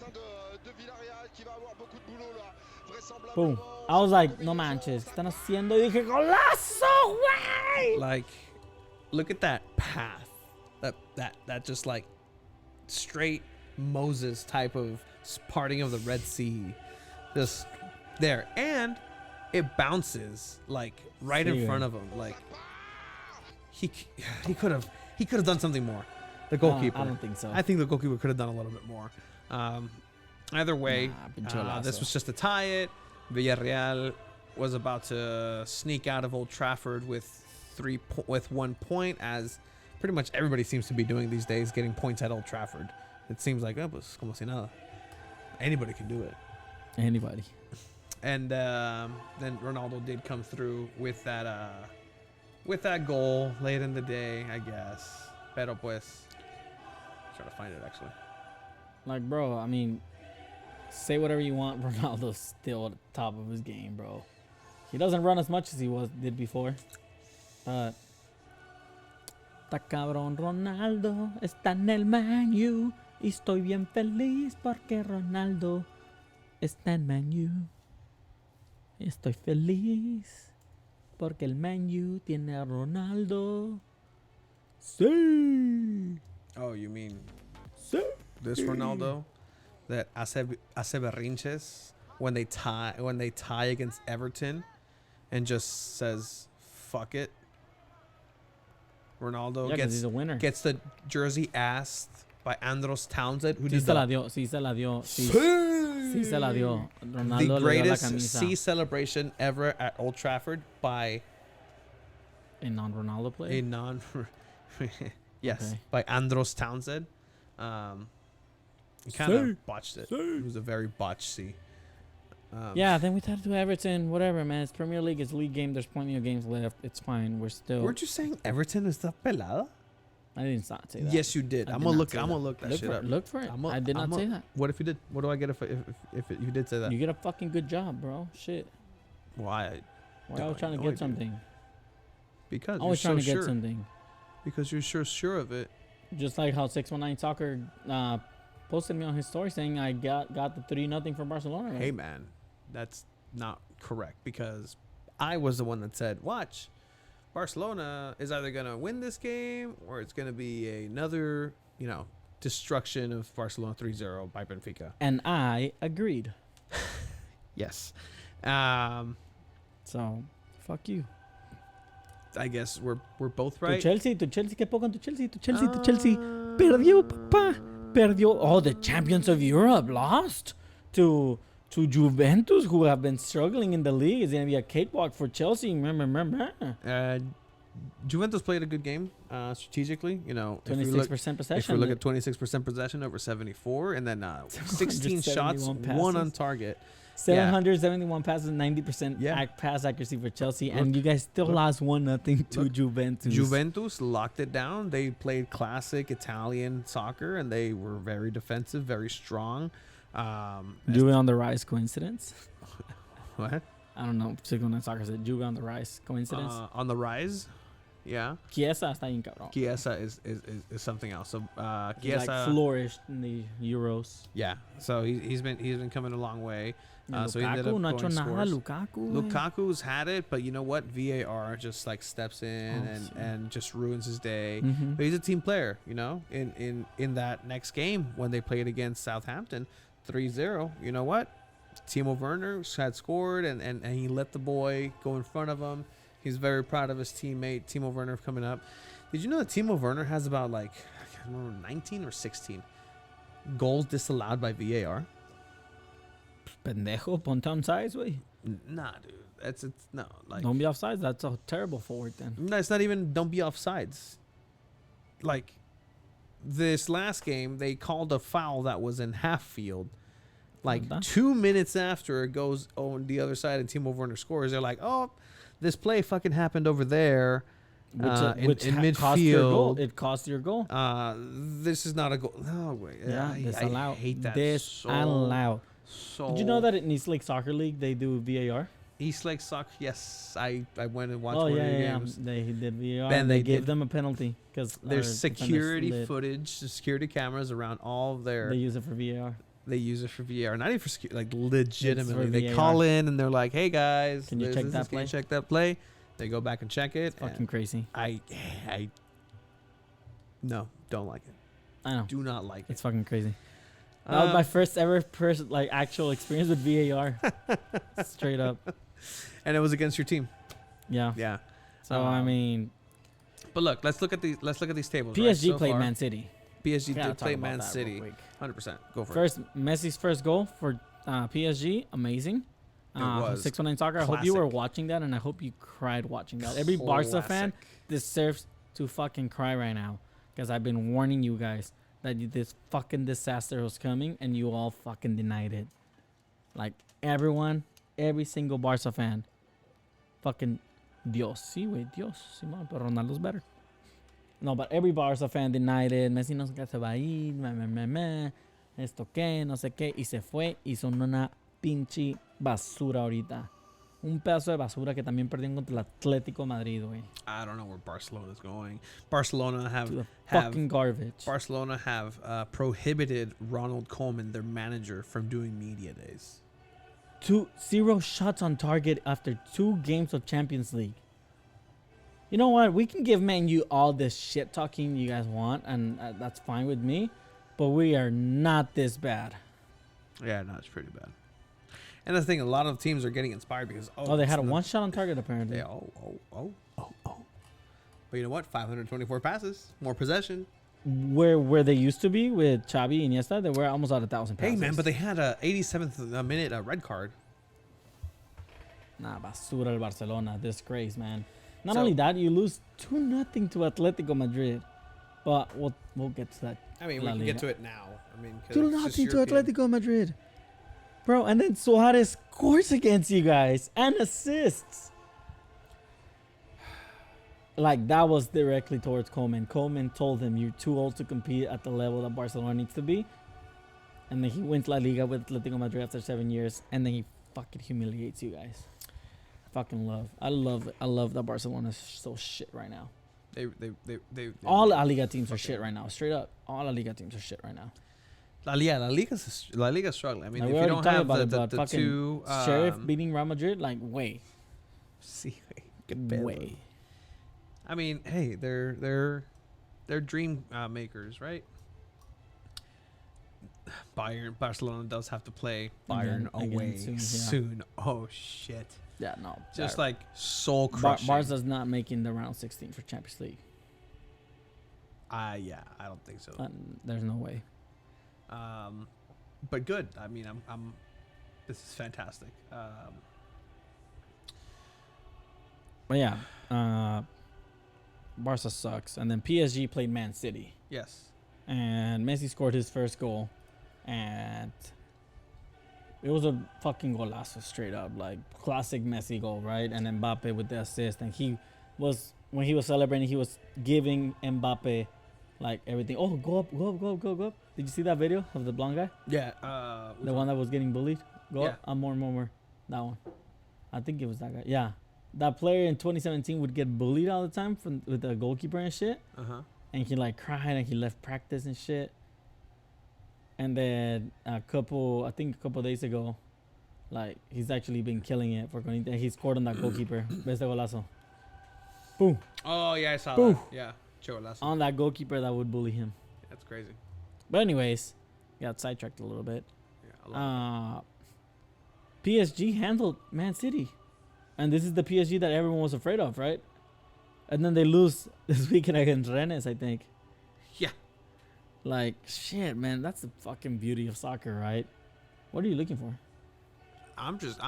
Boom. I was like, no manches, ¿qué están haciendo? Y dije, golazo, güey. like, look at that path. That just like straight Moses type of parting of the Red Sea. Just there. And it bounces like right in Sí, front of him. Like he could have done something more. The goalkeeper. I don't think so. I think the goalkeeper could have done a little bit more. Either way, this was just to tie it. Villarreal was about to sneak out of Old Trafford with 1 point, as pretty much everybody seems to be doing these days, getting points at Old Trafford. It seems like, pues como si nada. Anybody can do it. Anybody. And then Ronaldo did come through with that goal late in the day, I guess. Pero pues, try to find it actually. Like, bro, I mean, say whatever you want. Ronaldo's still at the top of his game, bro. He doesn't run as much as he did before. But está cabrón, Ronaldo está en el Man U. Y estoy bien feliz porque Ronaldo está en Man U. Estoy feliz porque el Man U tiene a Ronaldo. Sí. Oh, you mean Sí. this Ronaldo that hace berrinches when they tie against Everton and just says fuck it. Ronaldo Yeah, 'cause he's a winner. gets the jersey asked by Andros Townsend, who Sí did se la dio, sí se la dio. Sí se la dio. Ronaldo the le dio la greatest camisa. C celebration ever at Old Trafford by A non-Ronaldo player. a non yes, Okay. by Andros Townsend. He kind of botched it. It was a very botched C. Yeah, then we tried to do Everton. Whatever, man. It's Premier League. It's league game. There's plenty of games left. It's fine. We're still. Weren't you saying Everton is the pelada? I didn't say that. Yes, you did. I I'm did gonna not look. say I'm that. gonna look that shit up. Look for it. I did not say that. What if you did? What do I get if you did say that? You get a fucking good job, bro. Shit. Why? We're always trying to no get idea. something. Because Always you're trying so to get sure. something. Because you're sure of it. Just like how 619 Soccer posted me on his story saying I got the 3-0 for Barcelona. Right? Hey man, that's not correct because I was the one that said, watch, Barcelona is either gonna win this game or it's gonna be another, destruction of Barcelona 3-0 by Benfica. And I agreed. Yes. So, fuck you. I guess we're both Tu right. Chelsea, ¿qué poco con tu Chelsea? Tu Chelsea. Perdió, papá. Perdió. Oh, the champions of Europe lost to Juventus, who have been struggling in the league. It's going to be a cakewalk for Chelsea. Remember. Juventus played a good game strategically. 26% possession. If we look at 26% possession over 74, and then 16 shots, 1 on target. 771 passes, 90% pass accuracy for Chelsea, and you guys still lost 1-0 to Juventus. Juventus locked it down. They played classic Italian soccer, and they were very defensive, very strong. Juve on the rise, coincidence? What? I don't know. 619 Soccer said Juve on the rise, coincidence? On the rise, yeah. Chiesa está bien cabrón. Chiesa is something else. So He Chiesa like flourished in the Euros. Yeah. So he's been coming a long way. So he ended Lukaku, up no ha hecho going nada, scores. Lukaku. Lukaku's had it, but you know what? VAR just like steps in and just ruins his day. Mm-hmm. But he's a team player, In that next game when they played against Southampton, 3-0. You know what? Timo Werner had scored and he let the boy go in front of him. He's very proud of his teammate Timo Werner coming up. Did you know that Timo Werner has about I can't remember 19 or 16 goals disallowed by VAR? Pendejo, ponte on sides, wey. Nah, dude. It's no like. Don't be offsides. That's a terrible forward then. No, it's not even. Don't be offsides. Like this last game, they called a foul that was in half field. Like 2 minutes after it goes on the other side and Timo Werner scores, they're like, "Oh, this play fucking happened over there." Which in midfield, cost your goal. It cost your goal. This is not a goal. No way. Yeah, I hate that. Disallowed. So Did you know that in East Lake Soccer League they do VAR? East Lake Soccer? Yes, I went and watched Oh one yeah, of your yeah. games. They did VAR. Ben, And they they gave did. them a penalty because There's security footage, security cameras around all of their. They use it for VAR. They use it for VAR, not even for legitimately. They VAR. call in and they're like, "Hey guys, Can you check that Can you play?" check that play?" They go back and check it. It's fucking crazy. I no, don't like it. I know. Do not like it. It's fucking crazy. That was my first ever actual experience with VAR. Straight up. And it was against your team. Yeah. Yeah. So I mean, But look, let's look at these tables. PSG right? So played far, Man City. PSG Gotta did talk play about Man that real City. quick. 100%. Go for it. First, Messi's first goal for PSG, amazing. was 619 Soccer. I hope you were classic. watching that, and I hope you cried watching that. Every Barca fan Classic. deserves to fucking cry right now, because I've been warning you guys that this fucking disaster was coming, and you all fucking denied it. Like everyone, every single Barca fan, fucking Dios, sí, güey, Dios, Simón, pero Ronaldo's better. No, but every Barca fan denied it. Messi no se va a ir, esto qué, no sé qué, y se fue y son una pinche basura ahorita. Un pedazo de basura que también perdieron contra el Atlético Madrid, güey. I don't know where Barcelona's going. Barcelona To the have fucking garbage. Barcelona have prohibited Ronald Koeman, their manager, from doing media days. 0 shots on target after 2 games of Champions League. You know what? We can give Man U all this shit talking you guys want, and that's fine with me. But we are not this bad. Yeah, no, it's pretty bad. And the thing, a lot of teams are getting inspired because Oh, they had a 1 shot on target apparently. They, But you know what? 524 passes, more possession. Where they used to be with Xavi and Iniesta, they were almost at 1,000 passes. Hey man, but they had a 87th minute red card. Nah, basura el Barcelona. Disgrace, man. Not So- only that, you lose 2-0 to Atletico Madrid. But we'll get to that. I mean, La we can get Liga. to it now. I mean, 'cause Do it's just nothing to European. Atletico Madrid. Bro, and then Suarez scores against you guys and assists. Like, that was directly towards Koeman. Koeman told him, you're too old to compete at the level that Barcelona needs to be. And then he wins La Liga with Atletico Madrid after 7 years. And then he fucking humiliates you guys. I love that Barcelona is so shit right now. They All La Liga teams are shit right now. Straight up. All La Liga teams are shit right now. La Liga's struggling. I mean, Like, if we you already don't talked have about it, the but fucking two Sheriff beating Real Madrid, like, way. Way. I mean, hey, they're dream makers, right? Barcelona does have to play Bayern Again away soon, soon. Oh shit! Yeah, no. Just like soul crushing. Barca's not making the round 16 for Champions League. Yeah, I don't think so. There's no way. But good. I mean, I'm. This is fantastic. But yeah, Barca sucks. And then PSG played Man City. Yes. And Messi scored his first goal. And it was a fucking golazo straight up. Like, classic Messi goal, right? And Mbappe with the assist. And when he was celebrating, he was giving Mbappe, like, everything. Oh, go up. Did you see that video of the blonde guy? Yeah. The one that was getting bullied? Go Yeah. up. More. That one. I think it was that guy. Yeah. That player in 2017 would get bullied all the time with the goalkeeper and shit. And he, like, cried and he left practice and shit. And then a couple days ago, like, he's actually been killing it for Corinthians. He scored on that goalkeeper. Beste golazo. Boom. Oh yeah, I saw Boo. that. Yeah. Cholazo. On that goalkeeper that would bully him. That's crazy. But anyways, got sidetracked a little bit. Yeah. I love PSG handled Man City. And this is the PSG that everyone was afraid of, right? And then they lose this weekend against Rennes, I think. Yeah. Like, shit, man, that's the fucking beauty of soccer, right? What are you looking for? I'm just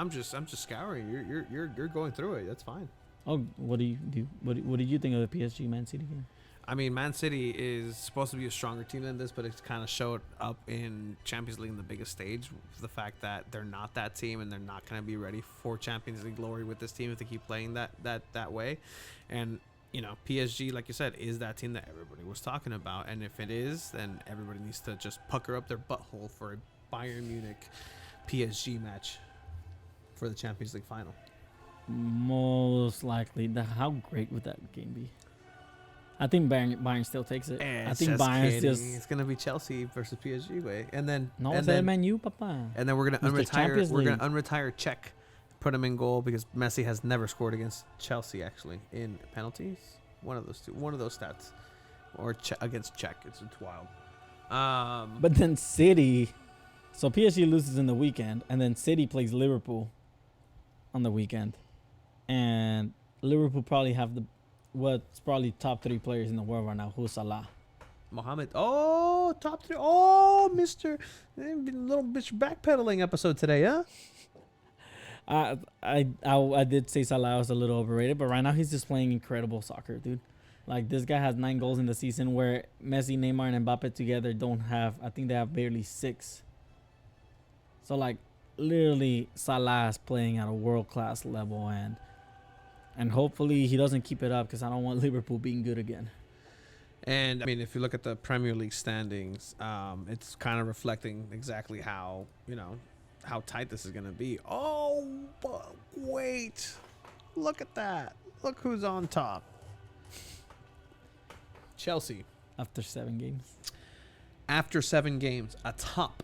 scouring. You're going through it. That's fine. Oh, what do you do? What did you think of the PSG Man City game? I mean, Man City is supposed to be a stronger team than this, but it's kind of showed up in Champions League in the biggest stage. The fact that they're not that team and they're not going to be ready for Champions League glory with this team if they keep playing that way. And, you know, PSG, like you said, is that team that everybody was talking about. And if it is, then everybody needs to just pucker up their butthole for a Bayern Munich PSG match for the Champions League final. Most likely. How great would that game be? I think Bayern still takes it. I think Bayern just. It's gonna be Chelsea versus PSG way, and then Man U, papa. And then we're gonna Mr. Champions unretire Czech, put him in goal because Messi has never scored against Chelsea actually in penalties. One of those stats, or against Czech. It's wild. But then City, so PSG loses in the weekend, and then City plays Liverpool on the weekend, and Liverpool probably have what's probably top 3 players in the world right now. Who's Salah? Mohamed. Oh, top 3. Oh, Mr. Little bitch backpedaling episode today, huh? I did say Salah was a little overrated, but right now he's just playing incredible soccer, dude. Like, this guy has 9 goals in the season, where Messi, Neymar, and Mbappe together don't have. I think they have barely 6. So, like, literally, Salah is playing at a world-class level, and hopefully he doesn't keep it up, because I don't want Liverpool being good again. And I mean, if you look at the Premier League standings, it's kind of reflecting exactly how tight this is going to be. Oh, but wait, look at that! Look who's on top. Chelsea. After 7 games. After 7 games, atop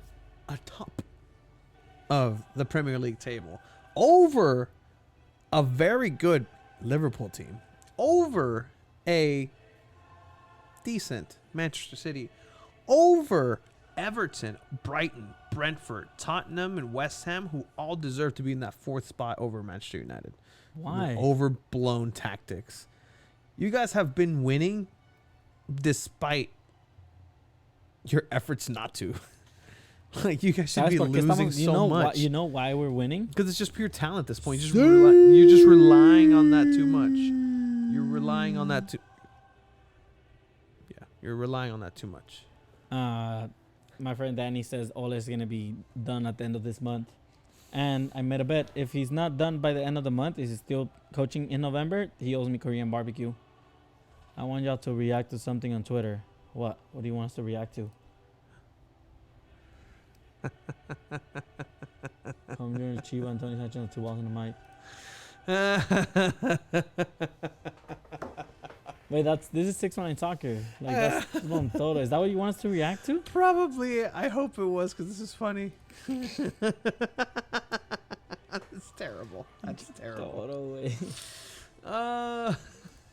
of the Premier League table, over a very good Liverpool team, over a decent Manchester City, over Everton, Brighton, Brentford, Tottenham, and West Ham, who all deserve to be in that 4th spot over Manchester United. Why? Overblown tactics. You guys have been winning despite your efforts not to. Like, you guys should be losing so much. You know why we're winning? Because it's just pure talent at this point. You're just relying on that too much. You're relying on that too. Yeah. You're relying on that too much. My friend Danny says Ole is going to be done at the end of this month. And I made a bet. If he's not done by the end of the month, is he still coaching in November? He owes me Korean barbecue. I want y'all to react to something on Twitter. What? What do you want us to react to? Come here, Chiva, Antonio Sanchez, 2 balls in the mic. Wait, this is 619 soccer. Like that's Bon Todo. Is that what you want us to react to? Probably. I hope it was because this is funny. It's terrible. That's terrible. Todo,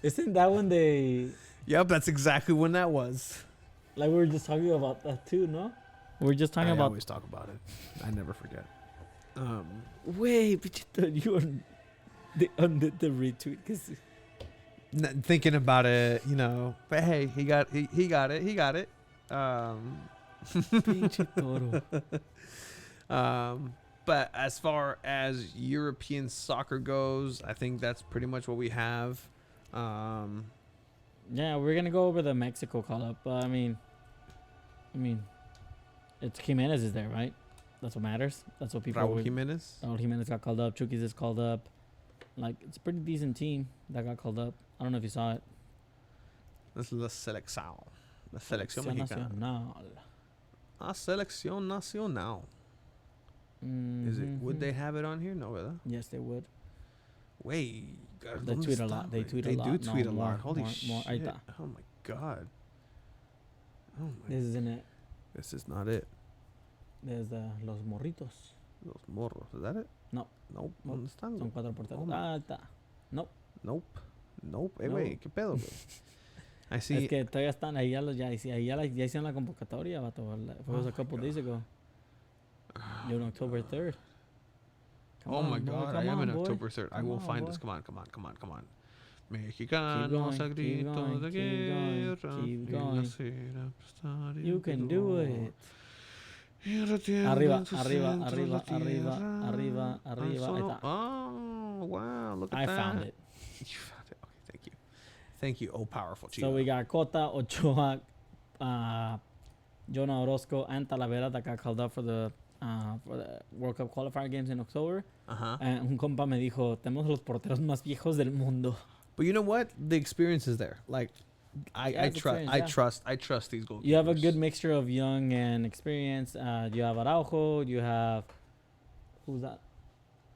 isn't that when they? Yep, that's exactly when that was. Like we were just talking about that too, no? We were just talking I about. always talk about it. I never forget. Wait, but you thought you were the retweet because. Thinking about it, you know, but hey, he got it. Pinche toro. But as far as European soccer goes, I think that's pretty much what we have. Yeah, we're gonna go over the Mexico call up. I mean, it's Jimenez is there, right? That's what matters. That's what people. Raúl Jiménez. Raúl Jimenez got called up. Chuquis is called up. Like it's a pretty decent team that got called up. I don't know if you saw it. This is la selección. La selección mexicana. Nacional. La selección nacional. Is it? Would they have it on here? No, ¿verdad? Yes, they would. Wait. They tweet a lot. They tweet a lot. They do tweet a more, lot. Holy more, shit. More. Ahí está. Oh my god. Oh my. This isn't it. This is not it. There's los morritos. Los morros. Is that it? No. Nope. Nope. ¿Dónde están? Son 4 porteros. Oh. Ah, está. Nope. Nope. Nope. No. Güey, ¿qué pedo, güey? I see. Es que todavía están ahí ya ya hicieron la convocatoria, vato. It was a couple days ago. You're on October 3rd. Oh my god, I am in October 3rd. I will find this. Come on. Mexicanos a gritos de guerra. Keep going. You can do it. Arriba. Ahí está. Oh, wow. Look at I that. found it. You found it. Okay, thank you. Thank you, oh powerful Chico. So we got Cota, Ochoa, Jonah Orozco, and Talavera that got called up for the World Cup qualifier games in October. Un compa me dijo, tenemos los porteros más viejos del mundo. But you know what? The experience is there. Like, I trust these goalkeepers. You have a good mixture of young and experienced. You have Araujo. You have who's that?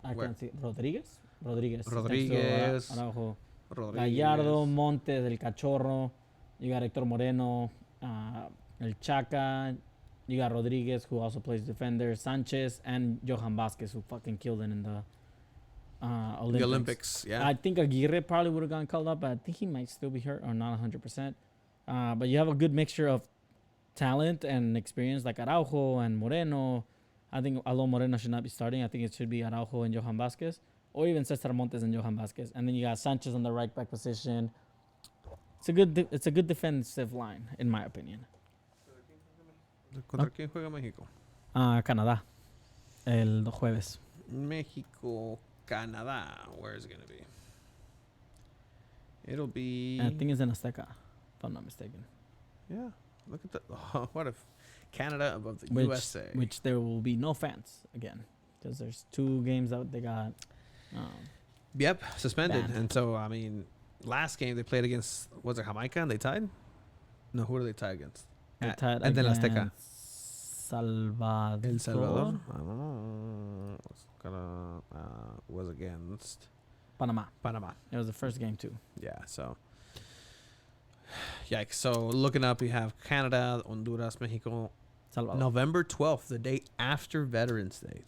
I can't see. Rodriguez. Araujo. Gallardo, Montes, El Cachorro. You got Héctor Moreno, El Chaca. You got Rodriguez, who also plays defender. Sanchez and Johan Vazquez, who fucking killed it in the Olympics. The Olympics, yeah. I think Aguirre probably would have gotten called up, but I think he might still be hurt or not 100%. But you have a good mixture of talent and experience like Araujo and Moreno. I think although Moreno should not be starting, I think it should be Araujo and Johan Vazquez, or even Cesar Montes and Johan Vazquez. And then you got Sanchez on the right back position. It's a good defensive line, in my opinion. ¿Contra quién juega México? Canadá. El jueves. México, Canadá. Where is it going to be? It'll be... I think it's in Azteca, if I'm not mistaken. Yeah. Look at that. Oh, what if Canada above the USA? Which there will be no fans again. Because there's 2 games that they got... Yep, suspended. banned. And so, I mean, last game they played against, was it Jamaica and they tied? No, who did they tie against? They tied and then against Azteca. Salvador. El Salvador? I don't know. Was against Panama. It was the first game too. Yeah, so. Yikes. So looking up, we have Canada, Honduras, Mexico. Salvador. November 12th, the day after Veterans Day.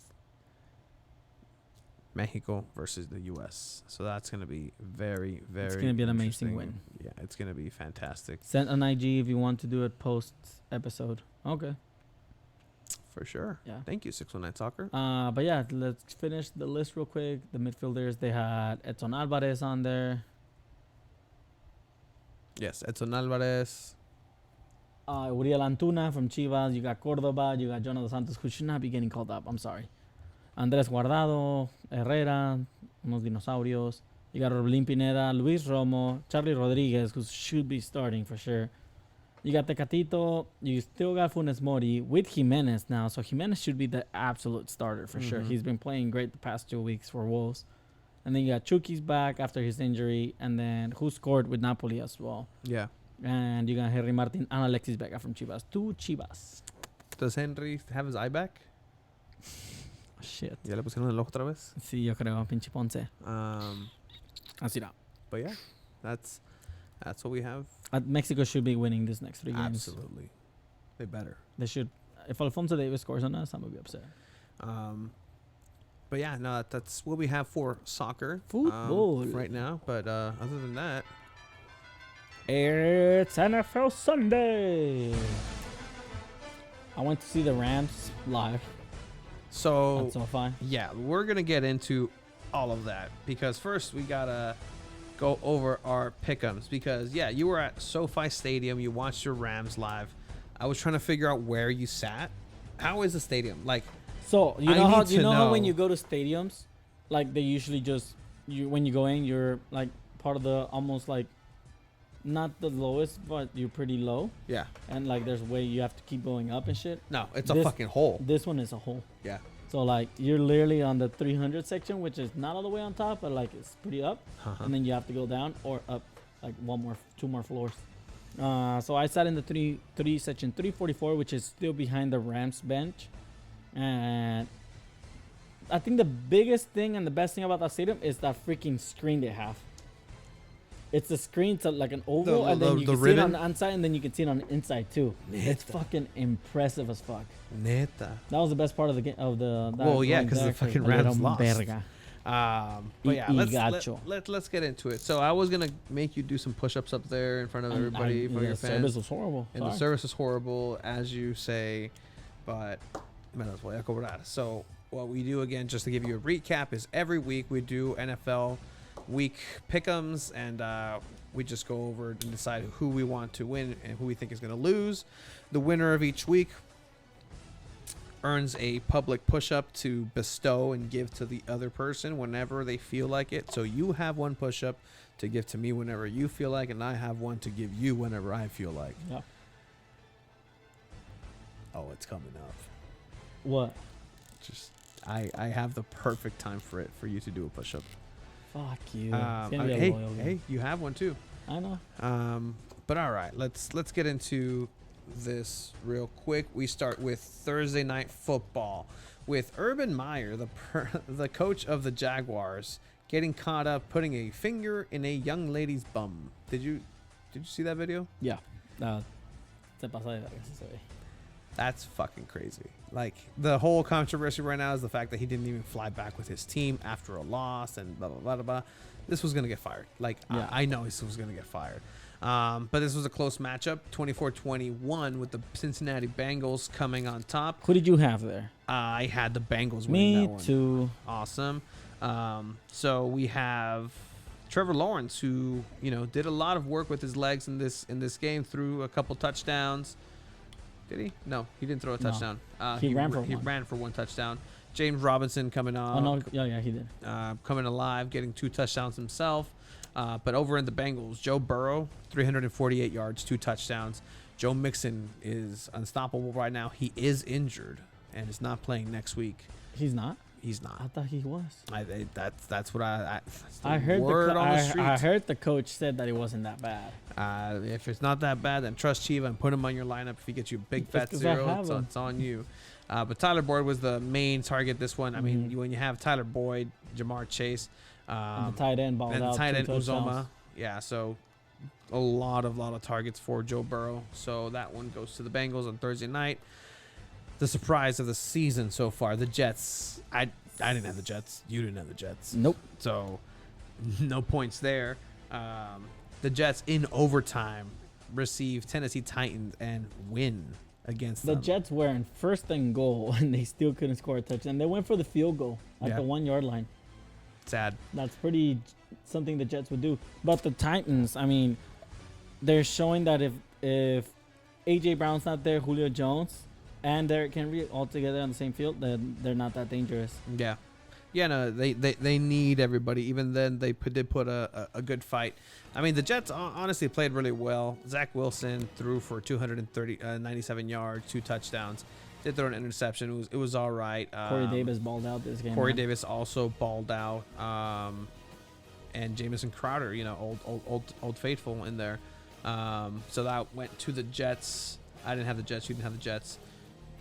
Mexico versus the U.S. So that's going to be very, very It's going to be an amazing interesting. win. Yeah, it's going to be fantastic. Send an IG if you want to do it post episode. Okay. For sure. Yeah. Thank you, 619 Soccer. But yeah, let's finish the list real quick. The midfielders, they had Edson Alvarez on there. Yes, Edson Alvarez. Uriel Antuna from Chivas. You got Cordoba. You got Jonah Dos Santos, who should not be getting called up. I'm sorry. Andrés Guardado, Herrera, unos dinosaurios. You got Orbelín Pineda, Luis Romo, Charlie Rodriguez, who should be starting for sure. You got Tecatito. You still got Funes Mori with Jimenez now. So Jimenez should be the absolute starter for sure. He's been playing great the past 2 weeks for Wolves. And then you got Chuki's back after his injury. And then who scored with Napoli as well. Yeah. And you got Henry Martin and Alexis Vega from Chivas. 2 Chivas. Does Henry have his eye back? Shit. ¿Ya le pusieron el ojo otra vez? Sí, yo creo. Pinche Ponce. Así no. But yeah, that's what we have. Mexico should be winning this next 3 games. Absolutely. They better. They should. If Alfonso Davis scores on us, I'm going to be upset. But yeah, no, that's what we have for soccer. Football. Right now. But other than that, it's NFL Sunday. I went to see the Rams live so at SoFi. yeah, we're going to get into all of that because first we got to go over our pick'ems because, yeah, you were at SoFi Stadium. You watched your Rams live. I was trying to figure out where you sat. How is the stadium? Like, So you I know how need to how when know. you go to stadiums, like they usually just when you go in, you're like part of the almost like not the lowest, but you're pretty low, yeah. and like there's way you have to keep going up and shit. No, it's a This- fucking hole. This one is a hole. Yeah. So like you're literally on the 300 section, which is not all the way on top, but like it's pretty up, Uh-huh. and then you have to go down or up like 2 more floors. So I sat in the three section 344, which is still behind the Rams bench, and I think the biggest thing and the best thing about that stadium is that freaking screen they have. It's a screen to like an oval, and then you the can see it on ribbon? the outside, and then you can see it on the inside too. It's Neta. fucking impressive as fuck. Neta. That was the best part of the game of the. that Well, yeah, going 'cause the there, fucking valieron Rams lost. verga. But yeah, gacho. let's get into it. So I was gonna make you do some push-ups up there in front of everybody for your the fans. service was horrible. And the Sorry. service is horrible, as you say, but me las voy a cobrar. So what we do again, just to give you a recap, is every week we do NFL week pick'ems, and we just go over and decide who we want to win and who we think is going to lose. The winner of each week earns a public push-up to bestow and give to the other person whenever they feel like it. So you have one push-up to give to me whenever you feel like, and I have one to give you whenever I feel like. Yeah. Oh, it's coming up. What? Just I have the perfect time for it for you to do a push-up. Fuck you. It's gonna be a hey, loyal game. hey, you have one too. I know. But all right, let's get into this real quick. We start with Thursday night football with Urban Meyer, the coach of the Jaguars, getting caught up putting a finger in a young lady's bum. Did you see that video? Yeah. Se pasa de verga, se ve. That's fucking crazy. Like, the whole controversy right now is the fact that he didn't even fly back with his team after a loss and blah, blah, blah, blah, blah. This was going to get fired. Like, Yeah. I know this was going to get fired. But this was a close matchup, 24-21, with the Cincinnati Bengals coming on top. Who did you have there? I had the Bengals winning that Me one. too. Awesome. So we have Trevor Lawrence, who, did a lot of work with his legs in this game, threw a couple touchdowns. Did he? No, he didn't throw a No. touchdown. He ran for He one. ran for one touchdown. James Robinson coming Oh on, no, yeah, he did. coming alive, getting 2 touchdowns himself. But over in the Bengals, Joe Burrow, 348 yards, 2 touchdowns. Joe Mixon is unstoppable right now. He is injured and is not playing next week. He's not. He's I not. thought he was. That's what that's the I heard word on the street. I heard the coach said that it wasn't that bad. If it's not that bad, then trust Chiva and put him on your lineup. If he gets you a big fat 'cause I zero, have him. it's on you. But Tyler Boyd was the main target this one. I mean, Mhm. when you have Tyler Boyd, Jamar Chase, And the tight end balled and the out. tight 2 end touchdowns. Uzoma, yeah. So a lot of targets for Joe Burrow. So that one goes to the Bengals on Thursday night. The surprise of the season so far, the Jets. I didn't have the Jets. You didn't have the Jets. Nope. So no points there. The Jets in overtime receive Tennessee Titans and win against The them. Jets were in first and goal, and they still couldn't score a touchdown. They went for the field goal at Yeah. the 1 yard line. Sad. That's pretty something the Jets would do. But the Titans, I mean, they're showing that if AJ Brown's not there, Julio Jones and Derrick Henry all together on the same field, then they're not that dangerous. Yeah. Yeah, no, they need everybody. Even then, they did put a good fight. I mean, the Jets honestly played really well. Zach Wilson threw for 97 yards, 2 touchdowns. Did throw an interception. It was all right. Corey Davis balled out this game. Corey Davis also balled out. And Jamison Crowder, you know, old faithful in there. So that went to the Jets. I didn't have the Jets. You didn't have the Jets.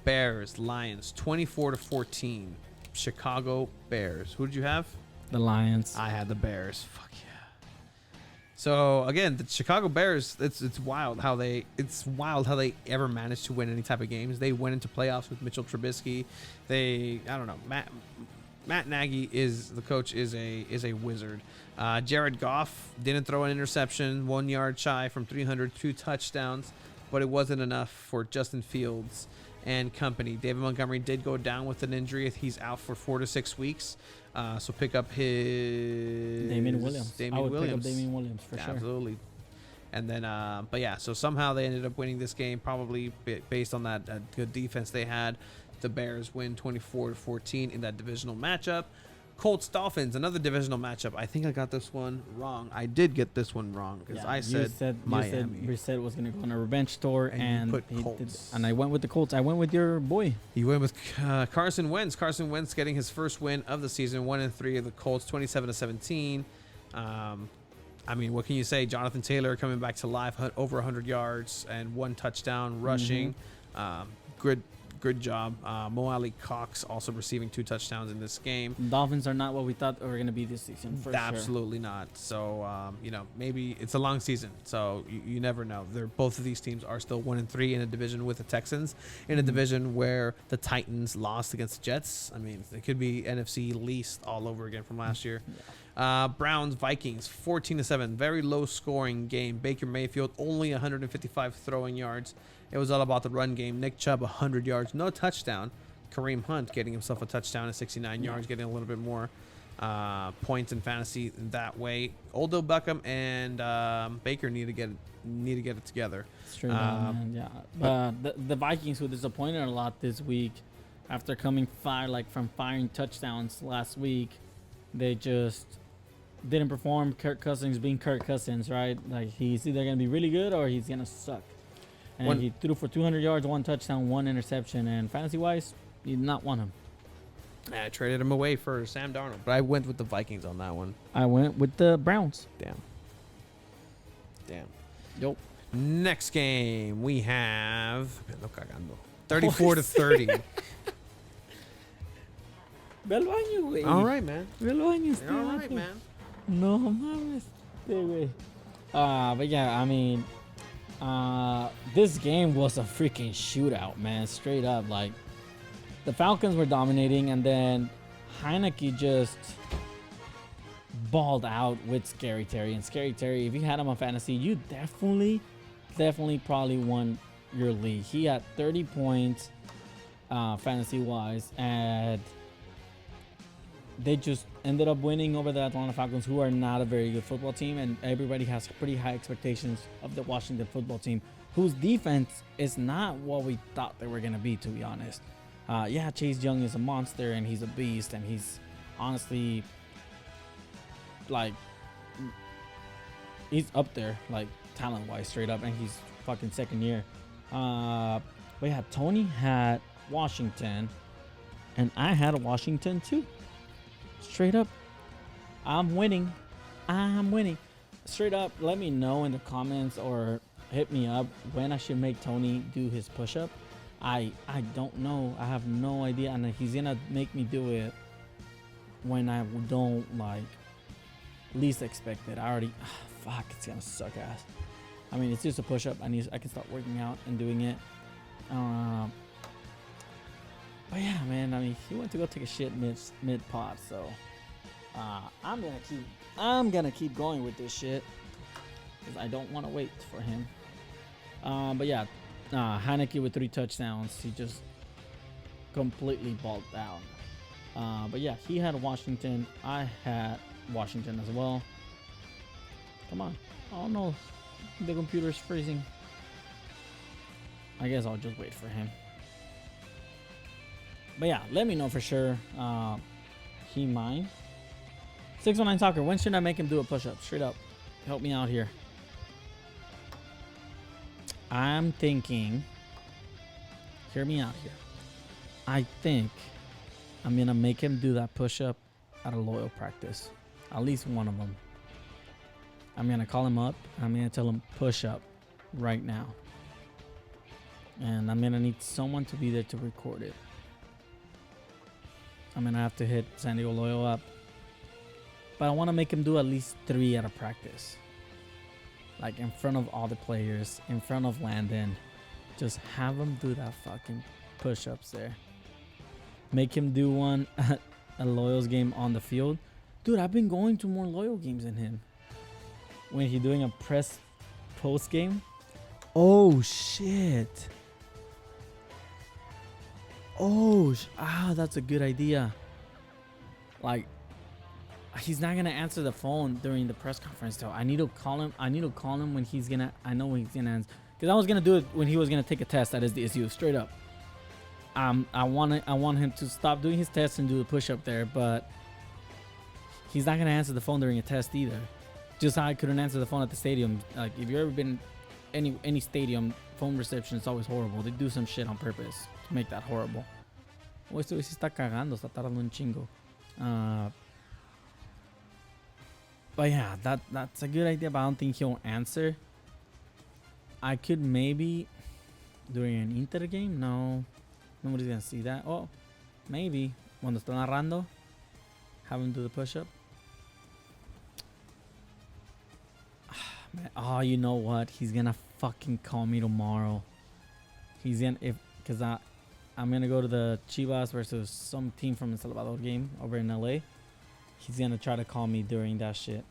Bears, Lions, 24-14. Chicago Bears. Who did you have? The Lions. I had the Bears. Fuck yeah. So again, the Chicago Bears. It's wild how they ever managed to win any type of games. They went into playoffs with Mitchell Trubisky. I don't know. Matt Nagy is the coach. Is a wizard. Jared Goff didn't throw an interception. 1 yard shy from 300. 2 touchdowns, but it wasn't enough for Justin Fields and company. David Montgomery did go down with an injury. He's out for 4 to 6 weeks. So pick up his Damian Williams. Pick up Damian Williams for sure. Absolutely. And then, but yeah, so somehow they ended up winning this game, probably based on that good defense they had. The Bears win 24-14 in that divisional matchup. Colts Dolphins, another divisional matchup. I think I got this one wrong. I did get this one wrong because I said Miami. You said Brissett was going to go on a revenge tour, and put Colts. And I went with the Colts. I went with your boy. You went with Carson Wentz. Carson Wentz getting his first win of the season, 1-3 of the Colts, 27-17. I mean, what can you say? Jonathan Taylor coming back to life, over 100 yards and 1 touchdown rushing. Good job. Mo Alley Cox also receiving 2 touchdowns in this game. Dolphins are not what we thought they were going to be this season, for Absolutely not. So, maybe it's a long season. So you never know. Both of these teams are still 1-3 in a division with the Texans, in a division where the Titans lost against the Jets. I mean, it could be NFC least all over again from last year. Browns Vikings 14-7. Very low scoring game. Baker Mayfield only 155 throwing yards. It was all about the run game. Nick Chubb 100 yards, no touchdown. Kareem Hunt getting himself a touchdown at 69 yards, getting a little bit more points in fantasy that way. Odell Beckham and Baker need to get it together. Straight up, man. Yeah. The Vikings, who disappointed a lot this week, after coming from firing touchdowns last week, they just didn't perform. Kirk Cousins being Kirk Cousins, right? Like, he's either gonna be really good or he's gonna suck. And he threw for 200 yards, 1 touchdown, 1 interception. And fantasy-wise, you did not want him. I traded him away for Sam Darnold, but I went with the Vikings on that one. I went with the Browns. Damn. Yup. Next game, we have 34-30. Ve al baño, güey. All right, man. Ve al baño. All right, man. No mames. Güey. But yeah, I mean, this game was a freaking shootout, man. Straight up, like, the Falcons were dominating, and then Heineke just balled out with Scary Terry. And Scary Terry, if you had him on fantasy, you definitely probably won your league. He had 30 points fantasy-wise, and they just ended up winning over the Atlanta Falcons, who are not a very good football team, and everybody has pretty high expectations of the Washington football team, whose defense is not what we thought they were going to be, to be honest. Chase Young is a monster, and he's a beast, and he's honestly, like, he's up there, like, talent-wise, straight up, and he's fucking second year. But yeah, Tony had Washington, and I had Washington too. Straight up, I'm winning. Straight up, let me know in the comments or hit me up when I should make Tony do his push-up. I don't know. I have no idea, and he's gonna make me do it when I don't, like, least expect it. I already, fuck, it's gonna suck ass. I mean, it's just a push-up. I can start working out and doing it. But yeah, man, I mean, he went to go take a shit mid pod, so I'm gonna keep going with this shit because I don't want to wait for him. But yeah, Heineke with 3 touchdowns, he just completely balled out. But yeah, he had Washington. I had Washington as well. Come on. Oh no, the computer's freezing. I guess I'll just wait for him. But yeah, let me know for sure. he mine? 619 Soccer. When should I make him do a push-up? Straight up. Help me out here. I'm thinking. Hear me out here. I think I'm going to make him do that push-up at a loyal practice. At least one of them. I'm going to call him up. I'm going to tell him push up right now. And I'm going to need someone to be there to record it. I'm going to have to hit San Diego Loyal up. But I want to make him do at least 3 at a practice. Like in front of all the players, in front of Landon. Just have him do that fucking push-ups there. Make him do one at a Loyals game on the field. Dude, I've been going to more Loyal games than him. When he's doing a press post game. Oh, shit. Oh, that's a good idea. Like, he's not gonna answer the phone during the press conference though. I need to call him. When he's gonna. I know when he's gonna answer. Cause I was gonna do it when he was gonna take a test at SDSU. Straight up. I want him to stop doing his test and do the push up there, but he's not gonna answer the phone during a test either. Just how I couldn't answer the phone at the stadium. Like if you've ever been any stadium, phone reception is always horrible. They do some shit on purpose to make that horrible. Oh, este güey se está cagando, está tardando un chingo. But yeah, that's a good idea, but I don't think he'll answer. I could maybe during an Inter game. No, nobody's gonna see that. Oh, maybe cuando está narrando, have him do the push-up. Oh, you know what? He's gonna fucking call me tomorrow. He's gonna because I'm gonna go to the Chivas versus some team from El Salvador game over in LA. He's gonna try to call me during that shit.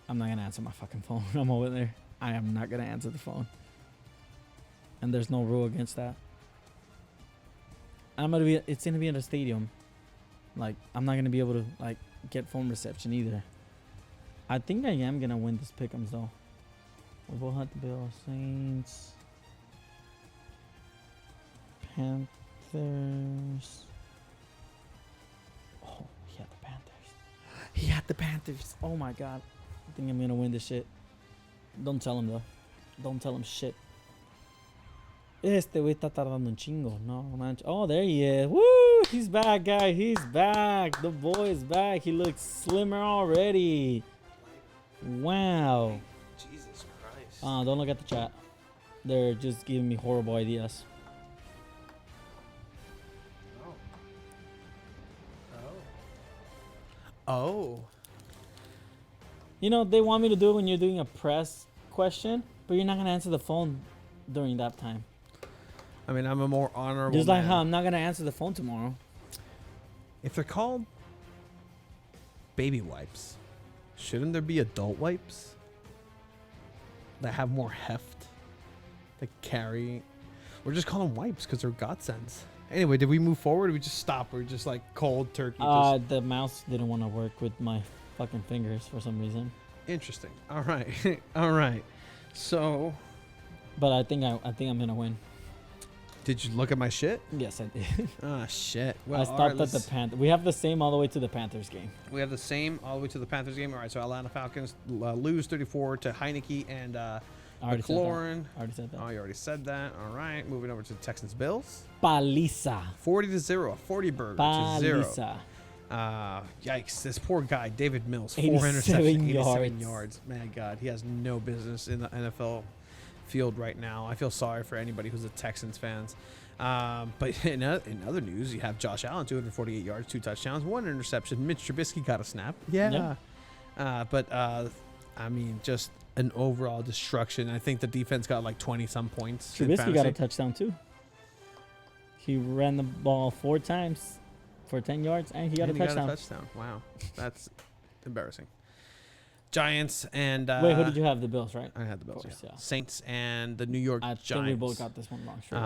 I'm not gonna answer my fucking phone. I'm over there. I am not gonna answer the phone. And there's no rule against that. It's gonna be in a stadium. Like, I'm not gonna be able to like get phone reception either. I think I am gonna win this pick'ems though. We both had the Bills, Saints, Panthers. Oh, he had the Panthers. He had the Panthers. Oh my god. I think I'm gonna win this shit. Don't tell him though. Don't tell him shit. Este güey está tardando un chingo. No manches. Oh, there he is. Woo! He's back, guy. He's back. The boy is back. He looks slimmer already. Wow. Jesus Christ. Don't look at the chat. They're just giving me horrible ideas. Oh. You know, they want me to do it when you're doing a press question, but you're not going to answer the phone during that time. I mean, I'm a more honorable Just like man. how I'm not going to answer the phone tomorrow. If they're called baby wipes, shouldn't there be adult wipes that have more heft, that carry? We're just calling wipes because they're godsends. Anyway, did we move forward or we just stop? We're just like cold turkey. The mouse didn't want to work with my fucking fingers for some reason. Interesting. All right. All right. So, But I think I'm going to win. did you look at my shit? Yes, I did. Ah, shit. Well, I stopped at the Panthers. We have the same all the way to the Panthers game. We have the same all the way to the Panthers game. All right, so Atlanta Falcons lose 34 to Heineke and McLaurin. I already said that. Oh, you already said that. All right, moving over to the Texans Bills. Paliza. 40-0, 40 burger to 0. Paliza. Yikes! This poor guy, David Mills, 87 87 yards. Man, God, he has no business in the NFL field right now. I feel sorry for anybody who's a Texans fans. But in other news, you have Josh Allen, 248 yards, 2 touchdowns, 1 interception. Mitch Trubisky got a snap. Yeah. But I mean, just an overall destruction. I think the defense got like 20-some points. Trubisky got a touchdown too. He ran the ball 4 times for 10 yards, and he got a touchdown. Wow, that's embarrassing. Giants and wait, who did you have? The Bills, right? I had the Bills. Course, yeah. Saints and the New York Giants. I think we both got this one wrong. Sure.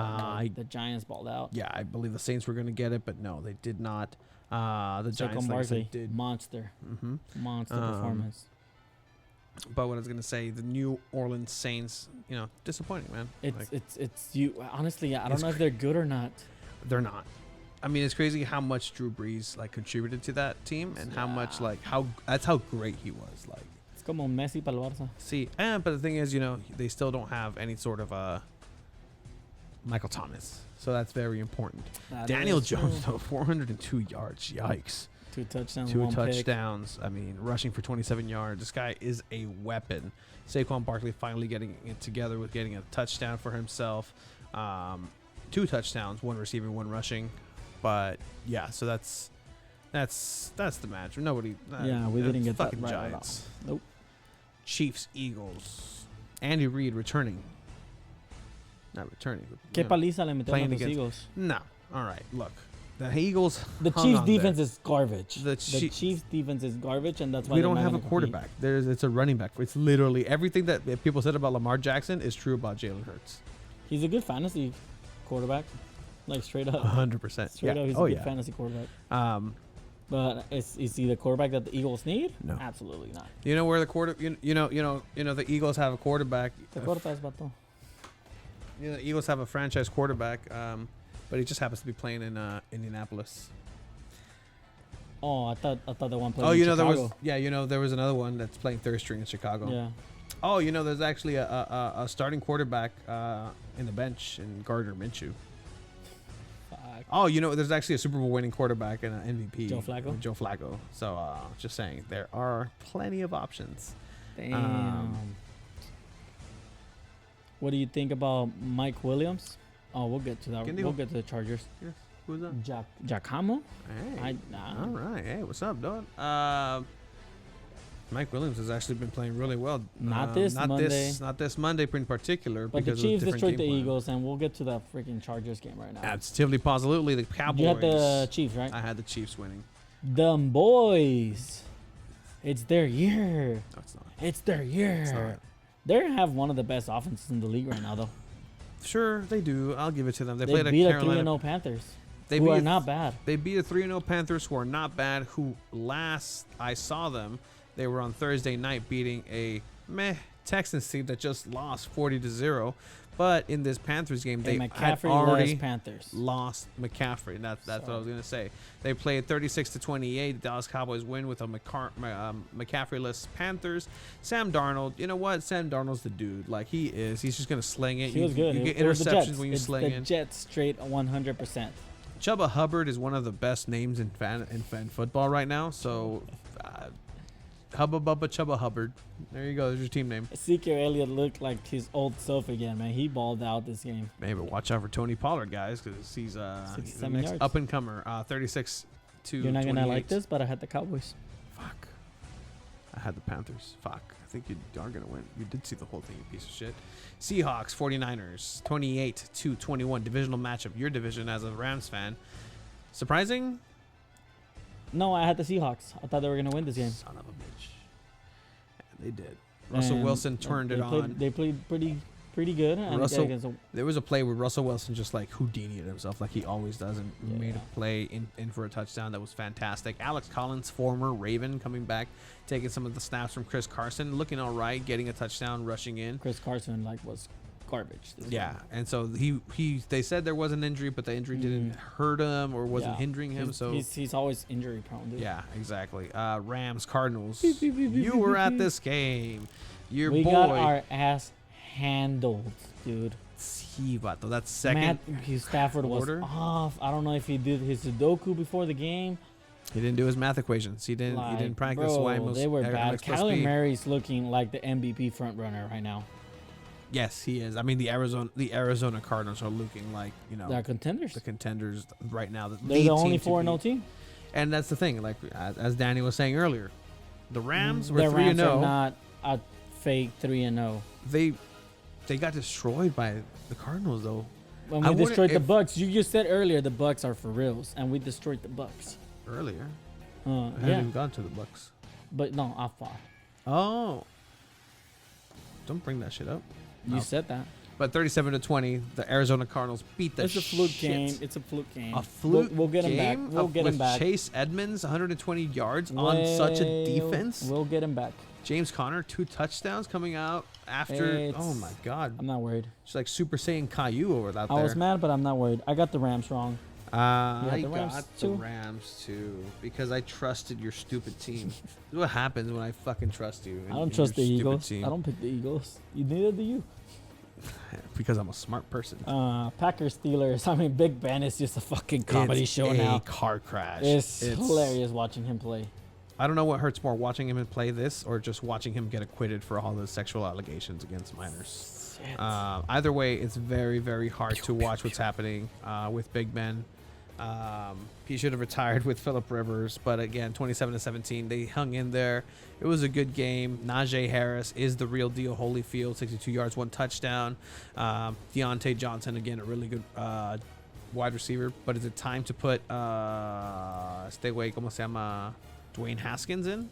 The Giants balled out. Yeah, I believe the Saints were going to get it, but no, they did not. The Giants, like I said, did. Monster. Mm-hmm. Monster performance. But what I was going to say, the New Orleans Saints, disappointing, man. It's you. Honestly, I don't know if they're good or not. They're not. I mean, it's crazy how much Drew Brees like contributed to that team and how much Yeah. like that's how great he was. Like, It's como Messi para el Barça. see, but the thing is, they still don't have any sort of Michael Thomas, so that's very important. That Daniel is Jones true. though, 402 yards. Yikes. 2 touchdowns, 2 1 pick. touchdowns. I mean, rushing for 27 yards. This guy is a weapon. Saquon Barkley finally getting it together with getting a touchdown for himself. 2 touchdowns, 1 receiving, 1 rushing. But yeah, so that's the match. Nobody. Yeah, we didn't get that fucking right at all. Giants. Nope. Chiefs, Eagles. Andy Reid returning. Not returning. But, ¿Qué paliza le metieron playing a los against- Eagles? No. All right. Look, the Eagles. The hung Chiefs on there. defense is garbage. The The Chiefs defense is garbage, and that's why We they're don't not have a gonna compete. quarterback. It's a running back. It's literally everything that people said about Lamar Jackson is true about Jalen Hurts. He's a good fantasy quarterback, like straight up. 100%. Straight Yeah. up, he's Oh a good yeah. fantasy quarterback. Um, But is he the quarterback that the Eagles need? No. Absolutely not. you know where the the Eagles have a quarterback. The quarterback's vato. The Eagles have a franchise quarterback, but he just happens to be playing in Indianapolis. Oh, I thought the one played Oh, in there was Chicago. there was another one that's playing third string in Chicago. Yeah. Oh, there's actually a starting quarterback in the bench in Gardner Minshew. Fuck. Oh, there's actually a Super Bowl winning quarterback and an MVP. Joe Flacco? Joe Flacco. So, just saying, there are plenty of options. Damn. What do you think about Mike Williams? Oh, we'll get to that. ¿Quién We'll dijo? get to the Chargers. Yes. Who's that? Giacomo? Hey. All right. Hey, what's up, dog? Mike Williams has actually been playing really well. Not this Monday. Not this Monday in particular. But the because Chiefs of a different destroyed the game plan. Eagles, and we'll get to that freaking Chargers game right now. Absolutely. The Cowboys. You had the Chiefs, right? I had the Chiefs winning. Them boys. It's their year. No, it's not. It's their year. It's not. They have one of the best offenses in the league right now, though. Sure, they do. I'll give it to them. They They played beat a a Carolina. 3-0 Panthers, They who beat are a- not bad. They beat a 3-0 Panthers who are not bad, who last I saw them, they were on Thursday night beating a Texans team that just lost 40-0. But in this Panthers game, they had McCaffrey already less Panthers. lost McCaffrey. That's what I So- was going to say. They played 36-28. The Dallas Cowboys win with a McCaffrey-less Panthers. Sam Darnold, you know what? Sam Darnold's the dude. Like, he is. He's just going to sling it. He was good. You get It was the interceptions Jets. when you It's sling the in. Jets straight 100%. Chuba Hubbard is one of the best names in fan football right now. So, Hubba Bubba Chuba Hubbard. There you go. There's your team name. Ezekiel Elliott looked like his old self again, man. He balled out this game. Maybe watch out for Tony Pollard, guys, because he's the 67 next yards. up and comer. 36 to You're not gonna 28. like this, but I had the Cowboys. Fuck. I had the Panthers. Fuck. I think you are gonna win. You did see the whole thing, you piece of shit. Seahawks, 49ers, 28-21. Divisional matchup. Your division as a Rams fan. Surprising? No, I had the Seahawks. I thought they were gonna win this game. Son of a bitch. And they did. Russell And Wilson turned they it played, on. They played pretty good. And Russell- against a- There was a play where Russell Wilson just like Houdini'd himself like he always does and made Yeah. a play in for a touchdown that was fantastic. Alex Collins, former Raven, coming back, taking some of the snaps from Chris Carson, looking all right, getting a touchdown, rushing in. Chris Carson was garbage. This Yeah, game. and so they said there was an injury, but the injury didn't hurt him or wasn't Yeah. hindering him. He's always injury prone. Dude. yeah, exactly. Rams, Cardinals. You were at this game. Your We boy. got our ass handled, dude. Sí, vato. That's second. Matthew Stafford was quarter. off. I don't know if he did his Sudoku before the game. He didn't do his math equations. He didn't practice. Bro, why most they were bad. Alex must Kyler be. Murray's looking like the MVP front runner right now. Yes, he is. I mean, the Arizona Cardinals are looking like They're contenders. the contenders right now. They're the only 4-0 team. And that's the thing. Like as Danny was saying earlier, the Rams were The 3-0. Rams are not a fake 3-0. They got destroyed by the Cardinals though. When I we wouldn't- destroyed the if- Bucks, you just said earlier the Bucks are for reals, and we destroyed the Bucks. Earlier, I haven't Yeah, even gone to the Bucks. but no, off far. Oh, don't bring that shit up. You No. said that. But 37-20, the Arizona Cardinals beat the It's a fluke shit. game. It's a fluke game. A fluke We'll get him back. game We'll get with him back. Chase Edmonds, 120 yards on such a defense. We'll get him back. James Conner, 2 touchdowns coming out after. It's- Oh my God, I'm not worried. it's like Super Saiyan Caillou over that I there. was mad, but I'm not worried. I got the Rams wrong. got I the Rams got the too? Rams too because I trusted your stupid team. This is what happens when I fucking trust you. I don't and trust the your stupid Eagles. team. I don't pick the Eagles. Neither do you. Because I'm a smart person. Packers Steelers. I mean, Big Ben is just a fucking comedy It's show a now. car crash. It's hilarious watching him play. I don't know what hurts more, watching him play this or just watching him get acquitted for all the sexual allegations against minors. Shit. Either way, it's very, very hard to watch what's happening with Big Ben. He should have retired with Phillip Rivers, but again, 27-17, they hung in there. It was a good game. Najee Harris is the real deal. Holyfield, 62 yards, 1 touchdown. Deontay Johnson, again, a really good wide receiver. But is it time to put ¿cómo se llama? Dwayne Haskins in?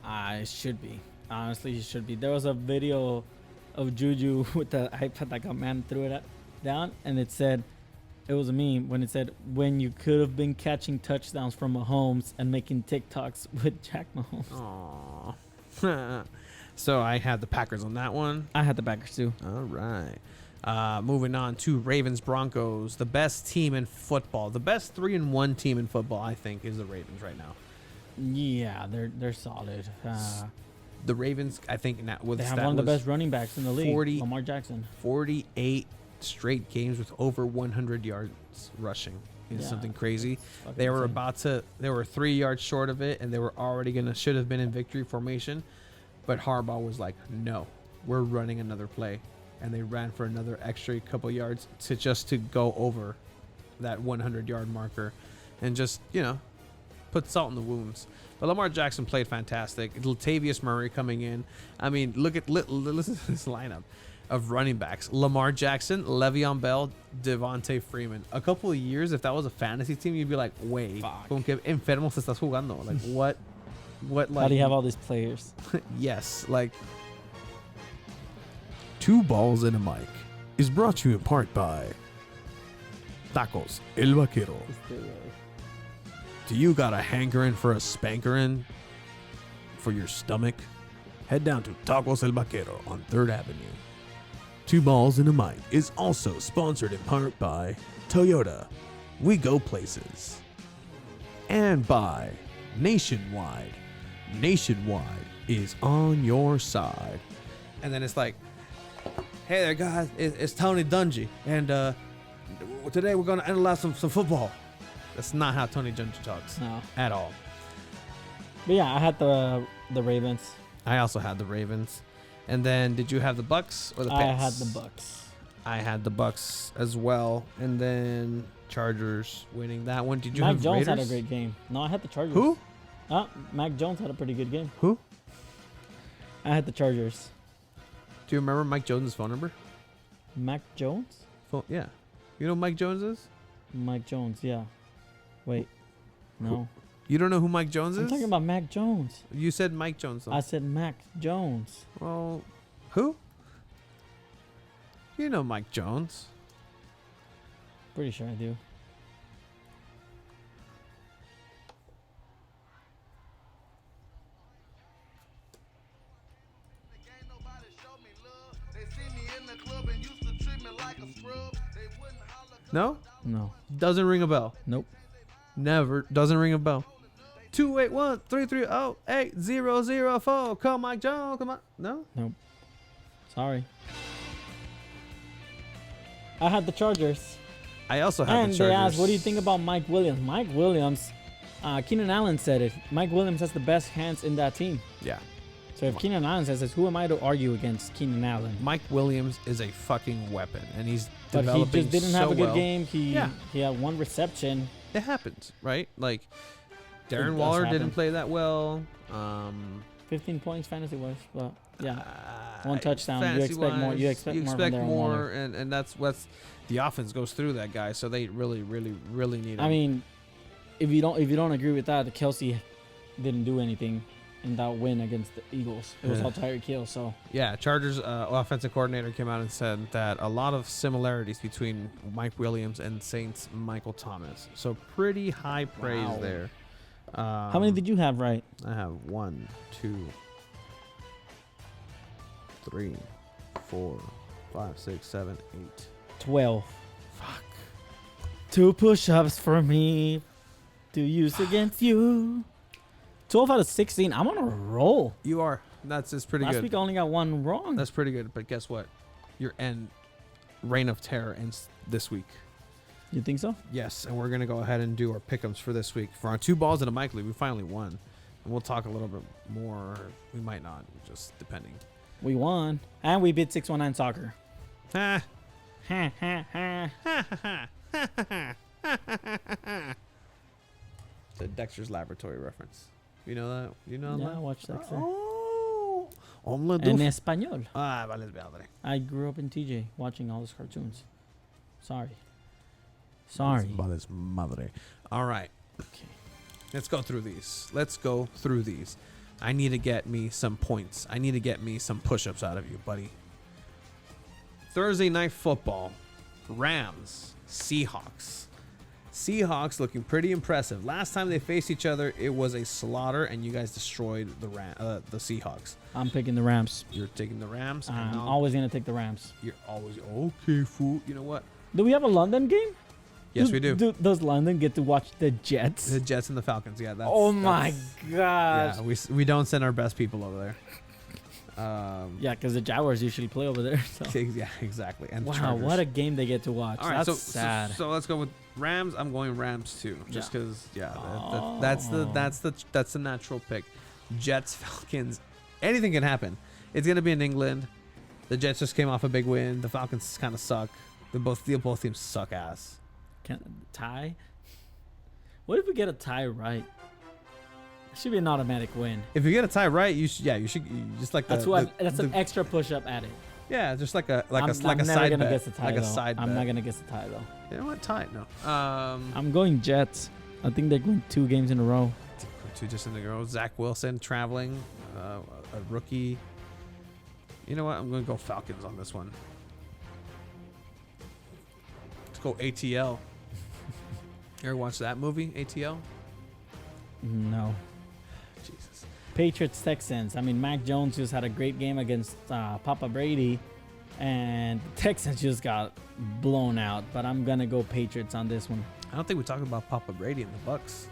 It should be. Honestly, it should be. There was a video of Juju with the iPad that got man threw it down, and it said, it was a meme when it said, when you could have been catching touchdowns from Mahomes and making TikToks with Jack Mahomes. Aww. So I had the Packers on that one. I had the Packers too. All right. Moving on to Ravens Broncos, the best team in football. The best 3-1 team in football, I think, is the Ravens right now. Yeah, they're solid. The Ravens, I think, They have one of the best running backs in the league, Lamar Jackson. 48 straight games with over 100 yards rushing is something crazy. They were they were 3 yards short of it, and they were already should have been in victory formation. But Harbaugh was like, no, we're running another play. And they ran for another extra couple yards to go over that 100-yard marker and just, put salt in the wounds. But Lamar Jackson played fantastic. Latavius Murray coming in. I mean, listen to this lineup of running backs. Lamar Jackson, Le'Veon Bell, Devontae Freeman. A couple of years, if that was a fantasy team, you'd be like, wait, con que enfermos estás jugando? Like, what, like... How do you have all these players? Yes, like... 2 Balls in a Mic is brought to you in part by Tacos El Vaquero. Do you got a hankering for a spankering for your stomach? Head down to Tacos El Vaquero on 3rd Avenue. 2 Balls in a Mic is also sponsored in part by Toyota. We go places. And by Nationwide. Nationwide is on your side. And then it's like, hey there, guys. It's Tony Dungy. And today we're going to analyze some football. That's not how Tony Dungy talks. No. At all. But yeah, I had the Ravens. I also had the Ravens. And then did you have the Bucks or the Pats? I had the Bucks. I had the Bucks as well. And then Chargers winning that one. Did you Mac have Jones Raiders? had a great game. No, I had the Chargers. Who? Mac Jones had a pretty good game. Who? I had the Chargers. Do you remember Mike Jones' phone number? Mac Jones? Yeah. You know who Mike Jones is? Mike Jones, yeah. Wait. No. You don't know who Mike Jones is? I'm talking about Mac Jones. You said Mike Jones, though. I said Mac Jones. Well, who? You know Mike Jones. Pretty sure I do. No? No. Doesn't ring a bell. Nope. Never. Doesn't ring a bell. 281-330-8004. Call Mike Jones. Come on. No? Nope. Sorry. I had the Chargers. I also had And the they Chargers. asked, what do you think about Mike Williams? Mike Williams, Keenan Allen said it. Mike Williams has the best hands in that team. Yeah. So if Keenan Allen says this, who am I to argue against Keenan Allen? Mike Williams is a fucking weapon, and he's But he developing just didn't so have a good well. game. He had 1 reception. It happens, right? Like, Darren does Waller happen. didn't play that well. 15 points fantasy-wise, but yeah. 1 touchdown. You expect fantasy-wise, more. You expect more from Darren more, Waller. and that's what's the offense goes through that guy. So they really, really, really need him. I mean, if you don't agree with that, Kelsey didn't do anything in that win against the Eagles. It was all Tyreek Hill. So yeah, Chargers offensive coordinator came out and said that a lot of similarities between Mike Williams and Saints Michael Thomas. So pretty high praise Wow. there. how many did you have right? I have 1, 2, 3, 4, 5, 6, 7, 8. 12. Fuck. 2 push-ups for me to use against you. 12 out of 16. I'm on a roll. You are. That's pretty Last good. week I only got 1 wrong. That's pretty good. But guess what? Your reign of terror ends this week. You think so? Yes, and we're gonna go ahead and do our pick'ems for this week for our 2 balls and a mic lead. We finally won, and we'll talk a little bit more. We might not, just depending. We won, and we beat 619 Soccer. Ha. Ha ha ha. It's a Dexter's Laboratory reference. You know that? You know Yeah, that? I watched Dexter. Oh. En español. Ah, vale, madre. I grew up in TJ watching all those cartoons. Sorry. Vale, madre. All right. Okay. Let's go through these. I need to get me some points. I need to get me some push-ups out of you, buddy. Thursday night football. Rams, Seahawks. Seahawks looking pretty impressive. Last time they faced each other, it was a slaughter, and you guys destroyed the Seahawks. I'm picking the Rams. You're taking the Rams. I'm always going to take the Rams. You're always okay, fool. You know what? Do we have a London game? Yes, we do. Does London get to watch the Jets? The Jets and the Falcons. Yeah. Oh my gosh. Yeah, we don't send our best people over there. Yeah, because the Jaguars usually play over there. So. Yeah, exactly. And Wow, Chargers. what a game they get to watch. All right, That's sad. So let's go with Rams. I'm going Rams too, just Yeah. because. Yeah, that's the natural pick. Jets, Falcons. Anything can happen. It's gonna be in England. The Jets just came off a big win. The Falcons kind of suck. Both teams suck ass. Tie? What if we get a tie right? It should be an automatic win. If you get a tie right, you should just like That's an extra push up at it. Yeah, just like a I'm side never gonna bet. guess a tie, like a though. side I'm bet. not gonna guess a tie though. You know what? Tie? No. I'm going Jets. I think they're going 2 games in a row. 2 just in a row. Zach Wilson traveling, a rookie. You know what? I'm going to go Falcons on this one. Let's go ATL. You ever watch that movie, ATL? No. Jesus. Patriots Texans. I mean, Mac Jones just had a great game against Papa Brady, and the Texans just got blown out. But I'm gonna go Patriots on this one. I don't think we talked about Papa Brady and the Bucks.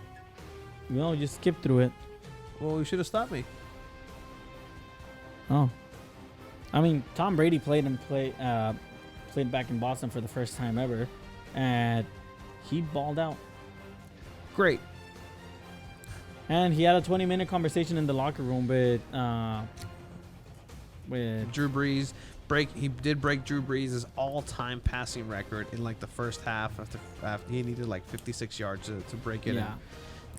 No, just skip through it. Well, you should have stopped me. Oh, I mean, Tom Brady played back in Boston for the first time ever, and he balled out. Great. And he had a 20-minute conversation in the locker room with Drew Brees. He did break Drew Brees' all-time passing record in like the first half. After he needed like 56 yards to break it. Yeah.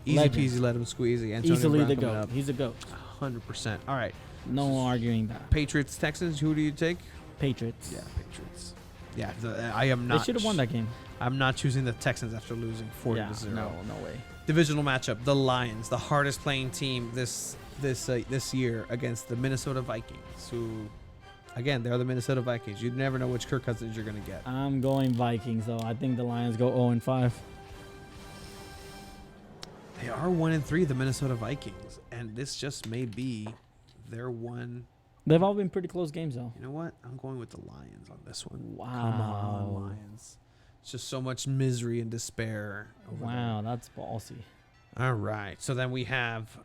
Easy Legend. peasy, let him squeeze. Antonio Easily Brown the coming GOAT. up. He's a GOAT. 100%. All right. No arguing that. Patriots, Texans. Who do you take? Patriots. Yeah, Patriots. Yeah, I am not. They should have won that game. I'm not choosing the Texans after losing 40-0. No way. Divisional matchup: the Lions, the hardest playing team this year, against the Minnesota Vikings. Who, again, they're the Minnesota Vikings. You never know which Kirk Cousins you're gonna get. I'm going Vikings though. I think the Lions go 0-5. They are 1-3, the Minnesota Vikings, and this just may be their one. They've all been pretty close games though. You know what? I'm going with the Lions on this one. Wow. Come on, Lions. It's just so much misery and despair. Wow, that's ballsy. All right. So then we have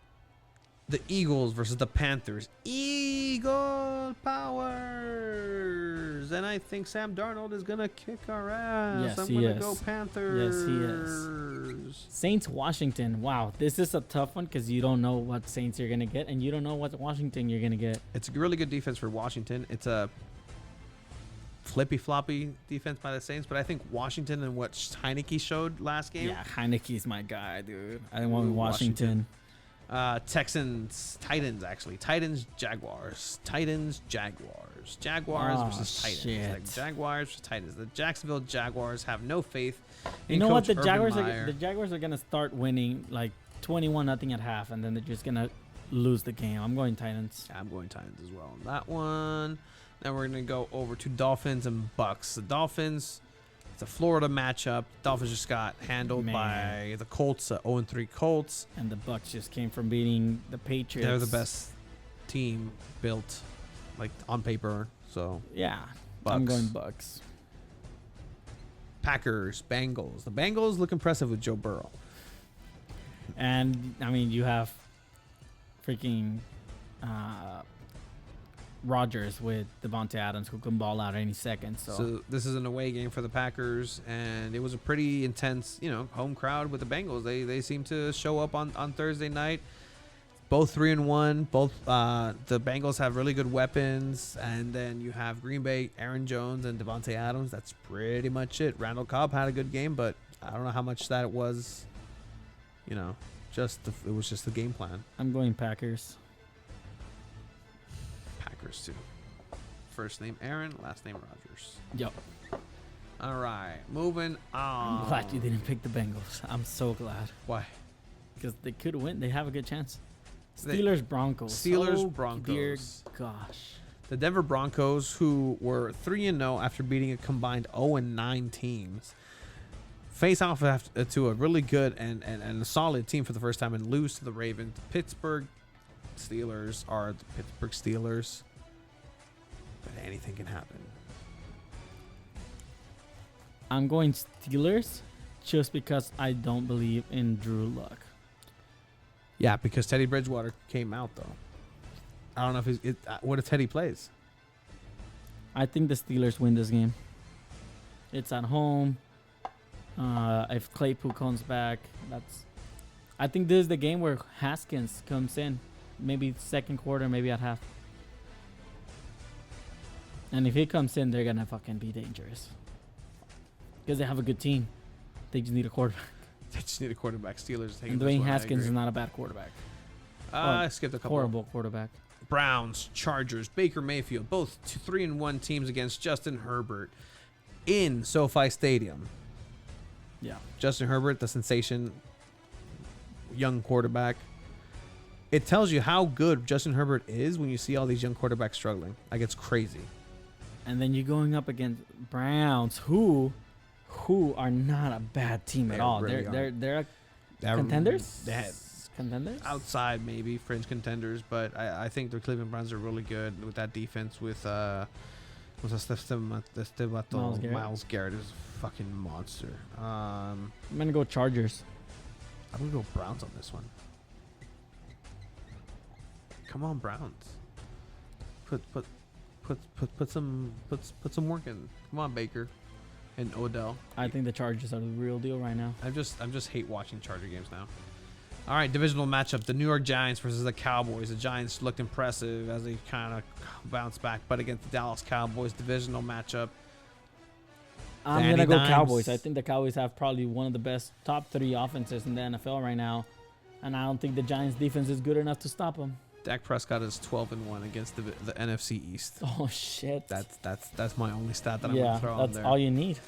the Eagles versus the Panthers. Eagle powers. And I think Sam Darnold is going to kick our ass. Yes, I'm he going to is. go Panthers. Yes, he is. Saints Washington. Wow, this is a tough one because you don't know what Saints you're gonna get, and you don't know what Washington you're gonna get. It's a really good defense for Washington. It's a flippy-floppy defense by the Saints, but I think Washington and what Heineke showed last game. Yeah, Heineke's my guy, dude. I want Washington. Texans, Titans, actually. Titans, Jaguars. Jaguars Oh, versus Titans. shit. Like Jaguars versus Titans. The Jacksonville Jaguars have no faith in You know what? Coach The Jaguars Urban Meyer. are gonna start winning like 21-0 at half, and then they're just gonna lose the game. I'm going Titans. I'm going Titans as well on that one. Now we're going to go over to Dolphins and Bucks. The Dolphins, it's a Florida matchup. Dolphins just got handled by the Colts, 0-3 Colts. And the Bucks just came from beating the Patriots. They're the best team built, like on paper. So Yeah, Bucks. I'm going Bucks. Packers, Bengals. The Bengals look impressive with Joe Burrow. And I mean, you have freaking Rodgers with Devontae Adams, who can ball out any second. So this is an away game for the Packers, and it was a pretty intense, home crowd with the Bengals. They seem to show up on Thursday night. Both 3-1. Both the Bengals have really good weapons, and then you have Green Bay, Aaron Jones, and Devontae Adams. That's pretty much it. Randall Cobb had a good game, but I don't know how much that it was. It was just the game plan. I'm going Packers. Packers too. First name Aaron, last name Rodgers. Yep. All right, moving on. I'm glad you didn't pick the Bengals. I'm so glad. Why? Because they could win. They have a good chance. Steelers, Broncos. Broncos. Dear gosh. The Denver Broncos, who were 3-0 after beating a combined 0-9 teams, face off to a really good and a solid team for the first time and lose to the Ravens. The Pittsburgh Steelers are the Pittsburgh Steelers, but anything can happen. I'm going Steelers just because I don't believe in Drew Luck. Yeah, because Teddy Bridgewater came out, though. I don't know if what if Teddy plays? I think the Steelers win this game. It's at home. If Claypool comes back, I think this is the game where Haskins comes in. Maybe second quarter, maybe at half. And if he comes in, they're going to fucking be dangerous. Because they have a good team. They just need a quarterback. They just need a quarterback. Steelers taking And this Dwayne one, I Haskins agree. is not a bad quarterback. I skipped a couple. Horrible quarterback. Browns, Chargers, Baker Mayfield, both 3-1 teams against Justin Herbert in SoFi Stadium. Yeah. Justin Herbert, the sensation, young quarterback. It tells you how good Justin Herbert is when you see all these young quarterbacks struggling. Like, it's crazy. And then you're going up against Browns, who are not a bad team at all. really They're contenders. They had Contenders. outside maybe fringe contenders, but I think the Cleveland Browns are really good with that defense. With Miles Garrett is a fucking monster. I'm gonna go Chargers. I'm gonna go Browns on this one. Come on, Browns. Put some work in. Come on, Baker and Odell. I think the Chargers are the real deal right now. I'm just hate watching Charger games now. All right, divisional matchup: the New York Giants versus the Cowboys. The Giants looked impressive as they kind of bounced back, but against the Dallas Cowboys, divisional matchup. I'm Danny gonna go Dimes. Cowboys. I think the Cowboys have probably one of the best top 3 offenses in the NFL right now, and I don't think the Giants' defense is good enough to stop them. Dak Prescott is 12-1 against the NFC East. Oh shit! That's my only stat that I'm gonna throw on there. That's all you need.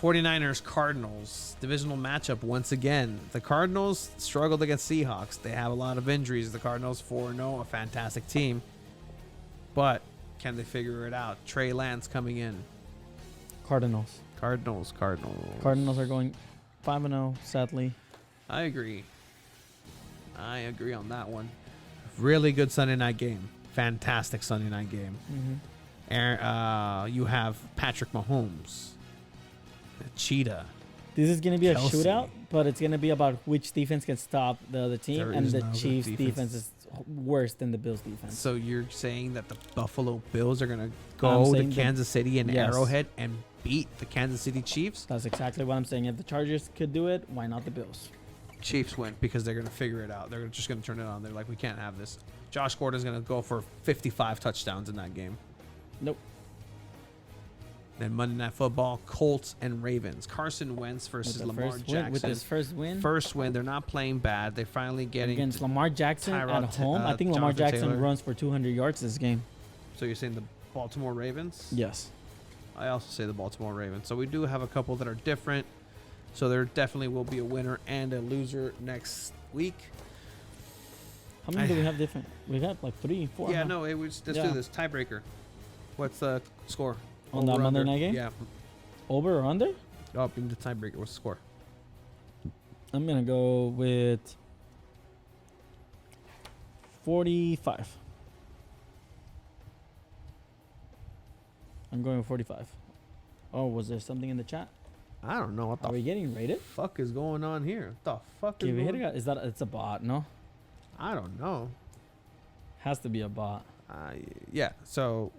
49ers Cardinals divisional matchup once again. The Cardinals struggled against Seahawks. They have a lot of injuries. The Cardinals 4-0, a fantastic team, but can they figure it out? Trey Lance coming in. Cardinals. Cardinals. Cardinals are going 5-0. Sadly. I agree on that one. Really good Sunday night game. Fantastic Sunday night game. Mm-hmm. You have Patrick Mahomes, the Cheetah. This is gonna be Kelsey. a shootout, but it's gonna be about which defense can stop the other team, There and is the no good Chiefs' defense. defense is worse than the Bills' defense. So you're saying that the Buffalo Bills are gonna I'm go to saying that- Kansas City and yes. Arrowhead and beat the Kansas City Chiefs? That's exactly what I'm saying. If the Chargers could do it, why not the Bills? Chiefs win because they're gonna figure it out. They're just gonna turn it on. They're like, we can't have this. Josh Gordon's gonna go for 55 touchdowns in that game. Nope. Then Monday Night Football, Colts and Ravens. Carson Wentz versus With the Lamar first Jackson. win, with his first win First win. They're not playing bad. They're finally getting. against Lamar Jackson Tyrod at home, I think Lamar Jonathan Jackson Taylor. runs for 200 yards this game. So you're saying the Baltimore Ravens? Yes. I also say the Baltimore Ravens. So we do have a couple that are different. So there definitely will be a winner and a loser next week. How many do we have different? We got like 3, 4. Yeah, huh? no, let's Yeah. do this. Tiebreaker. What's the score? On that Over, Monday under? night game? Yeah. Over or under? Oh, give me the tiebreaker. What's the score? I'm gonna go with 45. I'm going with 45. Oh, was there something in the chat? I don't know what Are we the getting rated? fuck is going on here. What the fuck is Give going on? Is that it's a bot? No, I don't know. has to be a bot. Yeah. So,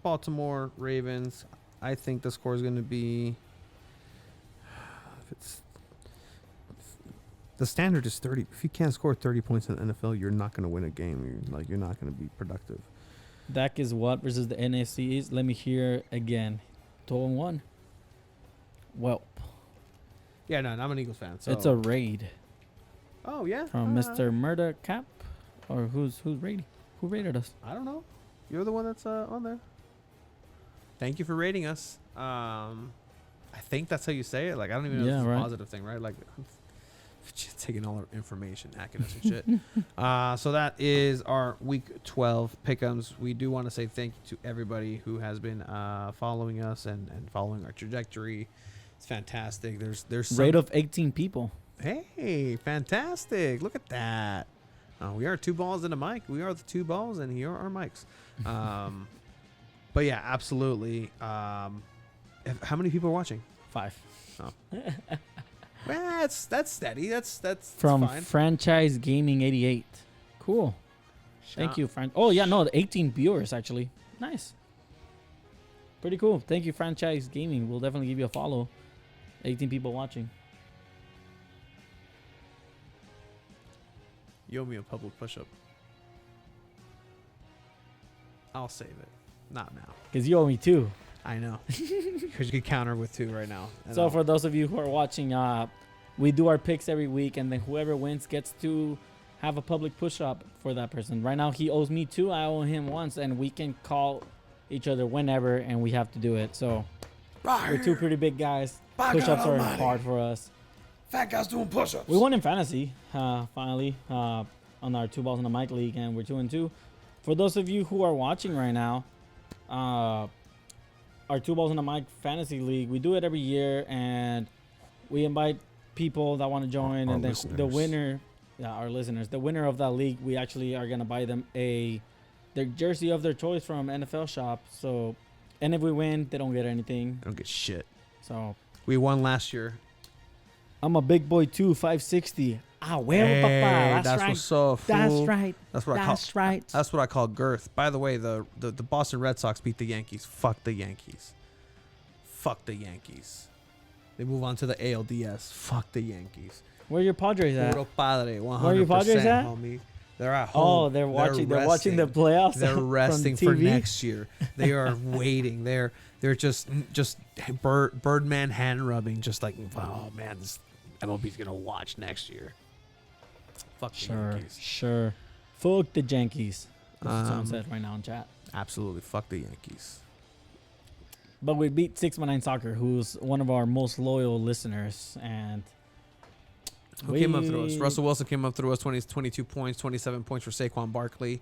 Baltimore Ravens. I think the score is going to be. If it's the standard is 30. If you can't score 30 points in the NFL, you're not going to win a game. You're not going to be productive. Dak is what versus the NFC East? Let me hear again. 12-1. Well, Yeah, no, I'm an Eagles fan. So. it's a raid Oh yeah. from Mr. Murder Cap, or who's raiding? Who raided us? I don't know. You're the one that's on there. Thank you for rating us. I think that's how you say it. Like, I don't even know if it's a positive thing, right? Like, just taking all our information, hacking us and shit. So that is our Week 12 pick'ems. We do want to say thank you to everybody who has been following us and following our trajectory. It's fantastic. There's some Rate of 18 people. Hey, fantastic. Look at that. We are 2 balls and a mic. We are the 2 balls, and here are our mics. But yeah, absolutely. How many people are watching? 5. Well, that's steady. That's From fine. Franchise Gaming 88. Cool. Thank you, Fran. Oh, yeah, no, the 18 viewers, actually. Nice. Pretty cool. Thank you, Franchise Gaming. We'll definitely give you a follow. 18 people watching. You owe me a public push-up. I'll save it. Not now. Because you owe me 2. I know. Because you could counter with 2 right now. So for those of you who are watching, we do our picks every week, and then whoever wins gets to have a public push-up for that person. Right now, he owes me 2. I owe him once, and we can call each other whenever, and we have to do it. So we're 2 pretty big guys. Push-ups are hard for us. Fat guys doing push-ups. We won in fantasy, finally, on our 2 balls in the mic league, and we're 2-2. For those of you who are watching right now, our 2 balls in the mic fantasy league, we do it every year, and we invite people that want to join, and then the winner, our listeners, the winner of that league, we actually are gonna buy them their jersey of their choice from NFL shop. So, and if we win, they don't get anything. I don't get shit. So We won last year. I'm a big boy too, 560. Ah, well, papa. That's right. What's up, fool. That's right. That's what I call. Right. That's what I call girth. By the way, the Boston Red Sox beat the Yankees. Fuck the Yankees. Fuck the Yankees. They move on to the ALDS. Fuck the Yankees. Where are your Padres at? Puro padre, 100%, Where are your Padres at? homie. They're at home. Oh, they're watching. They're watching the playoffs. They're from resting for TV? next year. They are waiting. They're just Birdman hand rubbing. Just like, oh man, this MLB's gonna watch next year. Fuck the Yankees. Sure. Fuck the Yankees. That's what someone said right now in chat. Absolutely, fuck the Yankees. But we beat 619 Soccer, who's one of our most loyal listeners, and Who came up through us? Russell Wilson came up through us, 22 points, 27 points for Saquon Barkley.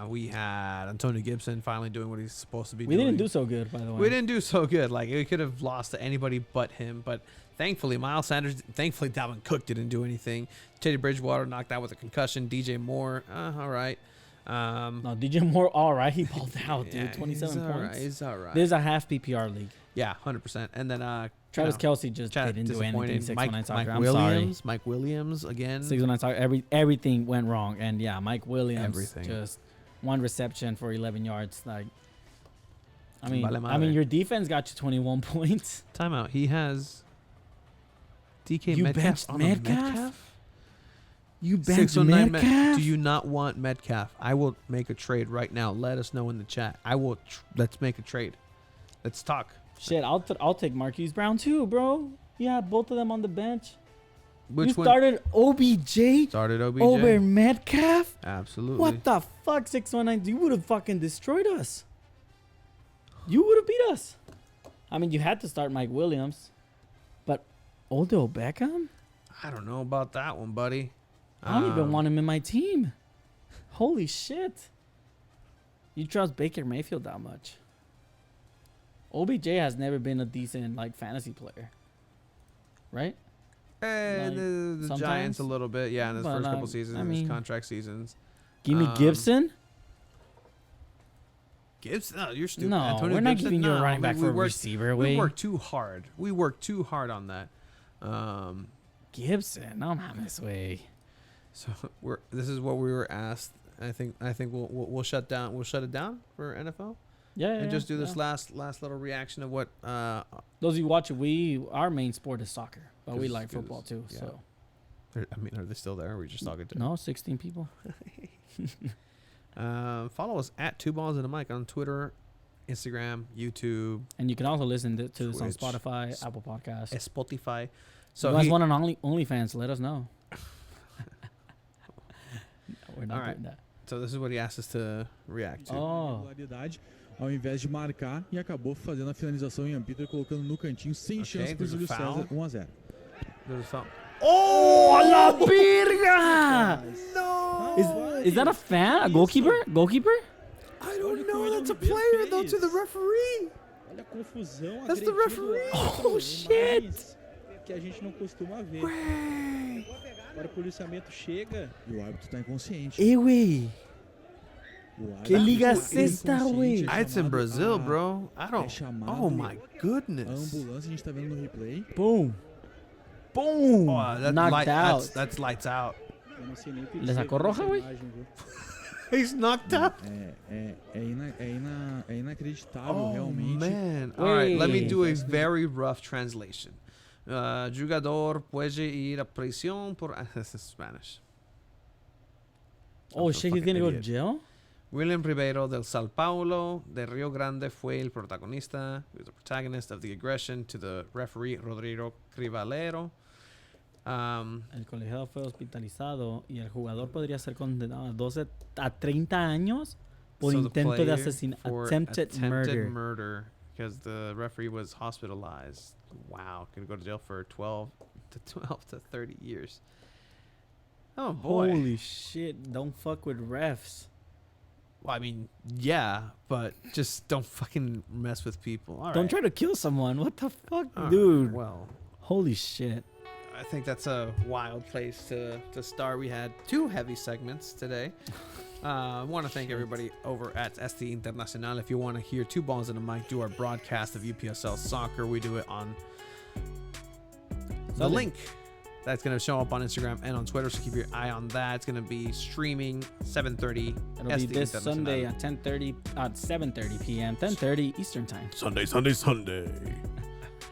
We had Antonio Gibson finally doing what he's supposed to be doing. We didn't do so good, by the way. We didn't do so good. Like, we could have lost to anybody but him. But thankfully, Miles Sanders, Dalvin Cook didn't do anything. Teddy Bridgewater knocked out with a concussion. DJ Moore, all right. No, DJ Moore, all right. He balled out, dude. Yeah, 27 he's points. He's all right. There's a half PPR league. Yeah, 100%. And then Travis Kelce just didn't do anything. 619 Soccer. I'm sorry. Mike Williams again. 619 Soccer. Everything went wrong, and yeah, Mike Williams Everything. just one reception for 11 yards. Like, I mean, Vale your defense got you 21 points. Timeout. He has DK You Metcalf benched on Metcalf? You benched 609 Metcalf? Do you not want Metcalf? I will make a trade right now. Let us know in the chat. I will. Let's make a trade. Let's talk. Shit, I'll take Marquise Brown too, bro. You had both of them on the bench. Which you one? started OBJ Started OBJ. over Metcalf? Absolutely. What the fuck, 619? You would have fucking destroyed us. You would have beat us. I mean, you had to start Mike Williams. But Odell Beckham? I don't know about that one, buddy. I don't even want him in my team. Holy shit. You trust Baker Mayfield that much? OBJ has never been a decent fantasy player. Right? The sometimes. Giants a little bit, yeah, in his But, first couple seasons, I his mean, contract seasons. Give me Gibson. Gibson? No, you're stupid. No, Antonio we're not Gibson? giving you a No, running back for a receiver. We worked too hard. We worked too hard on that. Gibson, no mames, way. So this is what we were asked. I think we'll shut down. We'll shut it down for NFL. Yeah, And just do this last little reaction of what. Those of you watching, our main sport is soccer, but we 'Cause- like 'cause, football too. yeah. So I mean, are they still there? Or are we just talking to? no, 16 people. Follow us at 2 Balls and a Mic on Twitter, Instagram, YouTube, And you can also listen to this on Twitch, Spotify, Apple Podcasts. Spotify. So So you guys he- want an OnlyFans? Let us know. We're not All right. doing that. So this is what he asked us to react to. Oh, Regularidade, ao invés de marcar, e acabou fazendo a finalização em Peter, colocando no cantinho sem chance para o there's a Júlio foul. César, 1-0. There's a foul. oh, la virga! No. Is that a fan? A goalkeeper? Goalkeeper? I don't know. That's a player though. To the referee. Olha a confusão. That's the referee. Oh shit! Que a gente não costuma ver. Agora o policiamento chega e o árbitro está inconsciente. Güey. O árbitro Que liga está es esta, inconsciente, güey? é It's in chamado Brazil, a- bro. I don't. chamado Oh my A goodness. ambulância a gente está vendo no replay. Boom. Boom. Oh, that's Knocked out. That's lights out. Eu não sei nem o que Le dizer sacou dessa roja, güey? imagem, viu? He's knocked out. É inacreditável, Oh realmente. man. All right, let me Wait. do a very rough translation. Jugador puede ir a prisión por. This is Spanish. Oh I'm so shit, he's fucking gonna go to idiot. jail? William Ribeiro del Sao Paulo de Rio Grande fue el protagonista. He was the protagonist of the aggression to the referee Rodrigo Crivalero. El colegiado fue hospitalizado y el jugador podría ser condenado a 12 a 30 años por So the intento de player asesinato. for Attempted murder. murder because the referee was hospitalized. Wow, gonna go to jail for 12 to 30 years. Oh boy. Holy shit, don't fuck with refs. Well, I mean, yeah, but just don't fucking mess with people. All Don't right. try to kill someone. What the fuck, All right, dude? Well, Holy shit. I think that's a wild place to start. We had 2 heavy segments today. I want to thank everybody over at ST Internacional. If you want to hear 2 Balls and a Mic do our broadcast of UPSL soccer, we do it on the Sunday. link that's going to show up on Instagram and on Twitter. So keep your eye on that. It's going to be streaming 7:30. It'll be this Sunday at 7:30 p.m. 10:30 Eastern time. Sunday.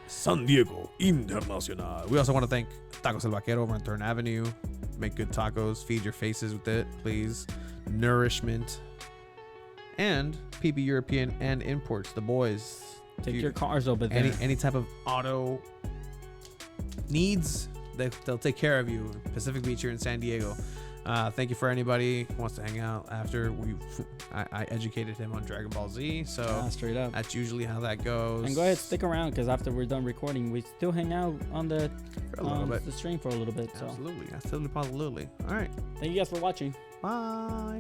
San Diego Internacional. We also want to thank Tacos El Vaquero over on Thurn Avenue. Make good tacos. Feed your faces with it, please. Nourishment. And PB European and Imports, the boys. Take If your cars over there. any type of auto needs, they'll take care of you. Pacific Beach here in San Diego. Thank you for anybody who wants to hang out after I educated him on Dragon Ball Z, so Straight up. that's usually how that goes. And go ahead, stick around because after we're done recording, we still hang out on the for a little bit. the stream for a little bit. So Absolutely, absolutely. All right, thank you guys for watching. bye.